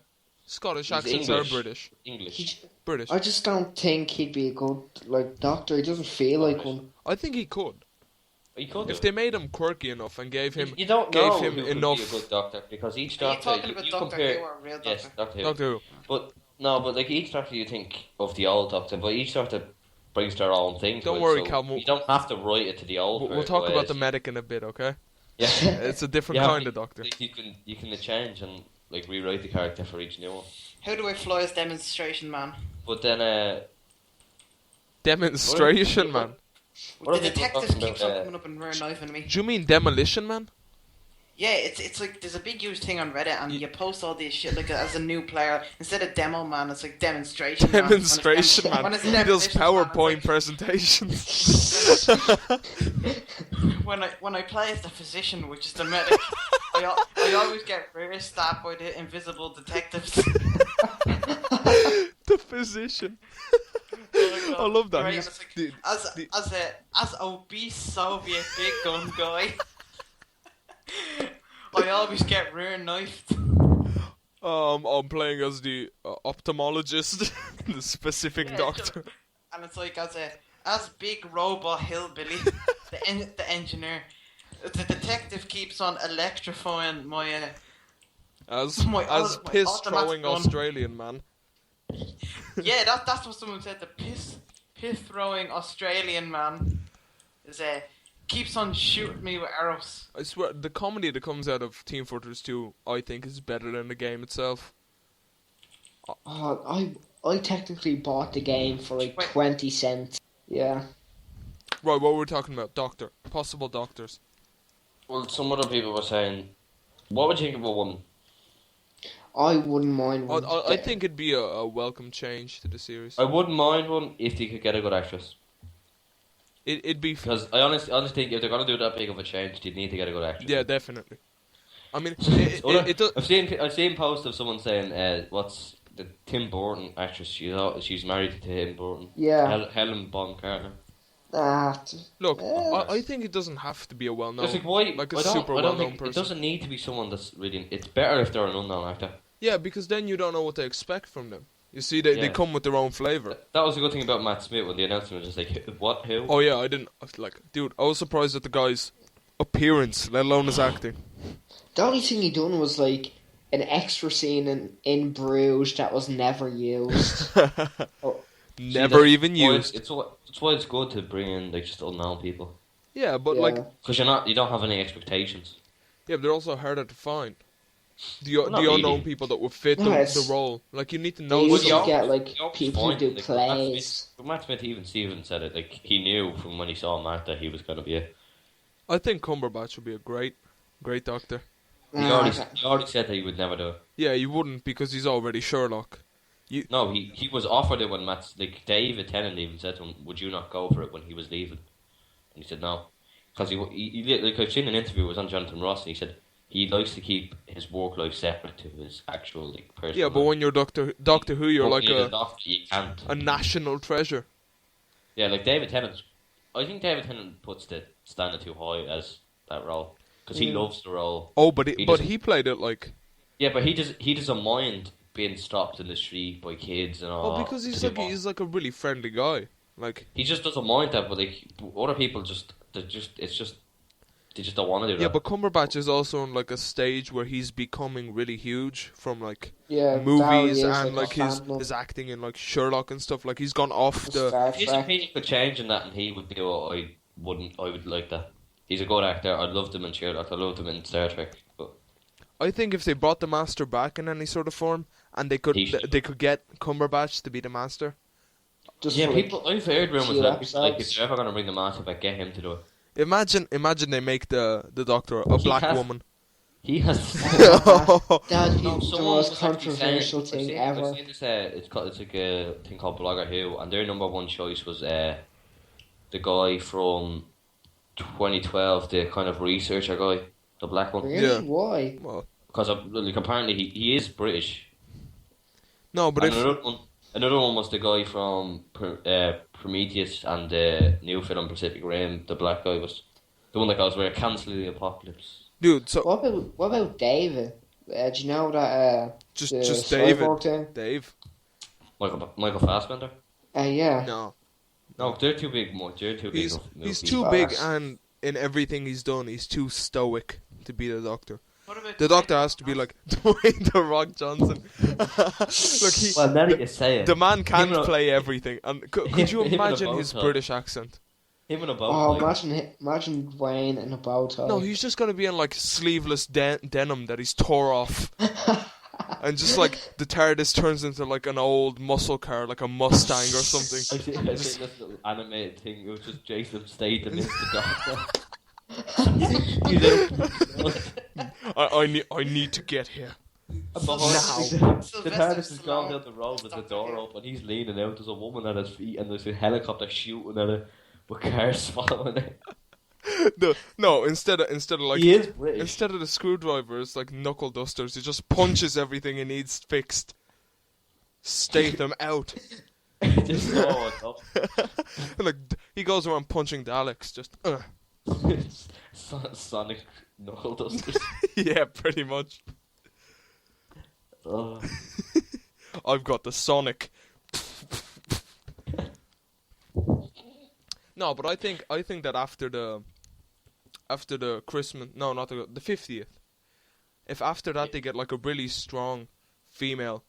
Scottish He's accents English. are British. English. British. I just don't think he'd be a good doctor. He doesn't feel like one. I think he could. He could If do. they made him quirky enough and gave him You don't gave know him who could enough. be a good doctor because each Are you doctor talking about you Doctor compare. Who or real Doctor? Yes, Doctor Who. Doctor Who. But no, but like each doctor you think of the old doctor, but each doctor brings their own thing. Don't to worry, it, so Cal, you don't have to write it to the old. We'll talk about ways. the medic in a bit, okay? Yeah, It's a different Yeah, kind but, of doctor. like, you can change and like rewrite the character for each new one. How do I fly as demonstration man? But then Demonstration, man. what The are people detective talking keeps about, on coming up and rear knifing me. Do you mean demolition, man? Yeah, it's like there's a big huge thing on Reddit and you post all this shit like as a new player. Instead of demo man, it's like demonstration man. Demonstration, When man. it's He does demolition man, PowerPoint it's presentations. like, when I play as the physician, which is the medic, I always get rear stabbed by the invisible detectives. The physician. I love that. Right, He's- and it's like, as obese Soviet big gun guy, I always get rear knifed. I'm playing as the ophthalmologist, the specific Yeah, doctor. And it's like as big robot hillbilly, the engineer, the detective keeps on electrifying my As my piss automatic throwing gun. Australian man. Yeah, that's what someone said. The piss throwing Australian man is keeps on shooting me with arrows. I swear, the comedy that comes out of Team Fortress 2, I think, is better than the game itself. I technically bought the game for like Wait. 20 cents. Yeah. Right, what were we talking about? Doctor. Possible doctors. well, some other people were saying, what would you think of a woman? I wouldn't mind one. I think it'd be a welcome change to the series. I wouldn't mind one if they could get a good actress. It'd be... Because I honestly think if they're going to do that big of a change, they need to get a good actress. Yeah, definitely. I mean, it does... I've seen posts of someone saying, what's the Tim Burton actress? She's married to Tim Burton. Yeah. Helen Bonham Carter. Look, Yes. I think it doesn't have to be a well-known... It's like why? Like a I don't super well-known think person. it doesn't need to be someone that's really. It's better if they're an unknown actor. Yeah, because then you don't know what to expect from them. You see, they Yeah. come with their own flavour. That was the good thing about Matt Smith when the announcement was just like, what? Who? Oh yeah, I didn't... Like, dude, I was surprised at the guy's appearance, let alone his acting. The only thing he done was like an extra scene in Bruges that was never used. Never even Why used. That's why it's good to bring in like just unknown people Yeah, but Yeah. like... because you don't have any expectations. Yeah, but they're also harder to find. The Not unknown really. people that would fit No, the it's- role. Like, you need to They know usually someone. get like You always people who find, do like, plays. But Matt Smith, even Steven said it. Like he knew from when he saw Matt that he was going to be it. I think Cumberbatch would be a great doctor. He already said that he would never do it. Yeah, you wouldn't because he's already Sherlock. No, he was offered it when David Tennant even said to him, "Would you not go for it?" when he was leaving, and he said no, because he like I've seen an interview. It was on Jonathan Ross, and he said he likes to keep his work life separate to his actual like personal. Yeah, but life. when you're Doctor Who, you're But like when you're a doctor, you can't. a national treasure. Yeah, like David Tennant. I think David Tennant puts the standard too high as that role because he loves the role. Oh, but doesn't- he played it like... Yeah, but he doesn't mind being stopped in the street by kids and all. Oh, because to do all- he's like a really friendly guy. Like... He just doesn't mind that, but like other people they just don't want to do that. Yeah, but Cumberbatch is also on like a stage where he's becoming really huge from like Yeah, movies Barry is, and like, like a his fandom. his acting in like Sherlock and stuff. Like he's gone off the... Star If Trek. he could change in that and he would do it, I would like that. He's a good actor. I loved him in Sherlock. I loved him in Star Trek. But I think if they brought the Master back in any sort of form, and they could He should. they could get Cumberbatch to be the Master. Just yeah, for, like, people. I've heard rumors few that people, like if episodes. they're ever going to bring the master back, get him to do it. Imagine they make the Doctor a He black has- woman. He has. That'd be No, the someone most was actually controversial saying- thing I've ever. seen this, it's like a thing called Blogger Who, and their number one choice was the guy from 2012, the kind of researcher guy, the black one. Really? Yeah. Why? Well, Because like apparently he is British. no, but And if another one was the guy from Prometheus and the new film Pacific Rim. The black guy was the one that goes, "We're cancelling the apocalypse." dude, so What about David? Do you know that? just the David, cyborg thing? Dave. Michael Fassbender. Yeah. No, No, they're too big. They're too big. he's of movies. too big, Bars. and in everything he's done, he's too stoic to be the Doctor. What about The Doctor has to be like Dwayne the Rock Johnson. Look, Well, now that you say it, the man can't Him and a- play everything. And could you Him and a imagine bow his tie. British accent? him and a bow Oh, tie. imagine Dwayne in a bow tie. No, he's just gonna be in like sleeveless denim that he's tore off, and just like the TARDIS turns into like an old muscle car, like a Mustang or something. I think this little animated thing. It was just Jason Statham is the Doctor. I need to get here. The Sylvester TARDIS has gone Stallone. down the road with the Doctor door Who. open. He's leaning out. There's a woman at his feet, and there's a helicopter shooting at it with cars following it. No, instead of like He is British. instead of the screwdriver, it's like knuckle dusters. He just punches everything he needs fixed. Statham out. Just throw it up. Like he goes around punching Daleks. Just Sonic knuckle dusters. yeah, pretty much. Oh. I've got the Sonic. No, but I think that after the Christmas, no, not the 50th. If after that they get like a really strong female,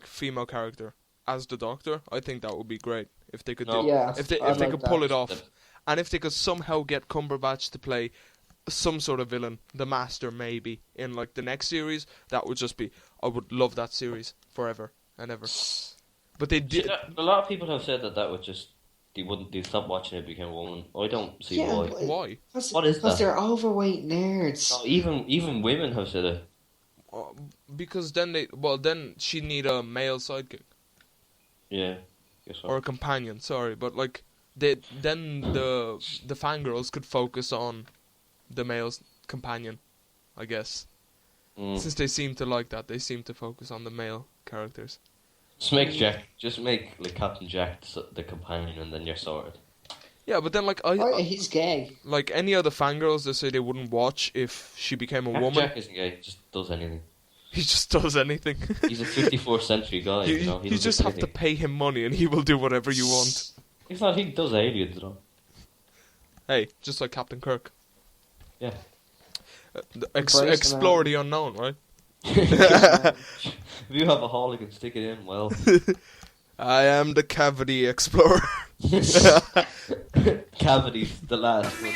female character as the Doctor, I think that would be great. If they could No. do, Yeah, if they I like could pull that. it off, and if they could somehow get Cumberbatch to play some sort of villain, the Master maybe in like the next series, that would just be. I would love that series forever and ever. But they did. A lot of people have said that would just they'd stop watching it become a woman. I don't see Yeah, why. but- Why? What is Because that? they're overweight nerds. No, even women have said it. Because then she'd need a male sidekick Yeah. Guess or a what? companion. Sorry, but like then the fangirls could focus on the male's companion, I guess. Mm. Since they seem to like that, they seem to focus on the male characters. Just make like Captain Jack the companion, and then you're sorted. Yeah, but then like Oh, yeah, he's gay. like any other fangirls, they say they wouldn't watch if she became a Captain woman. Jack isn't gay. He just does anything. He just does anything. He's a 54th century guy. you You know, you just have to pay him money, and he will do whatever you want. He's not. He does aliens though. Hey, just like Captain Kirk. Yeah. Embrace the Explore man. the unknown, right? If you have a hole, you can stick it in. Well, I am the cavity explorer. cavities, the last one.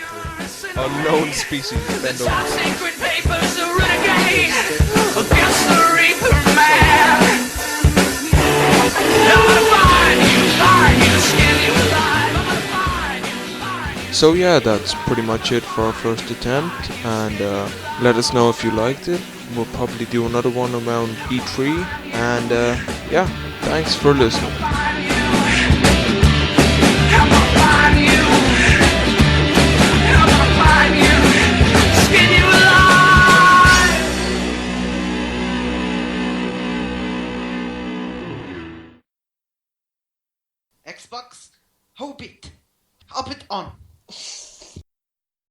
Unknown species. Bend over. Our sacred papers are renegade against the Reaper man. I'm gonna find you, skin you alive. I'm gonna find you. So yeah, that's pretty much it for our first attempt, and let us know if you liked it. We'll probably do another one around E3, and yeah, thanks for listening. Find you. I'm gonna find you. I'm gonna find you, skin you alive. Xbox, Hobbit, Hobbit on.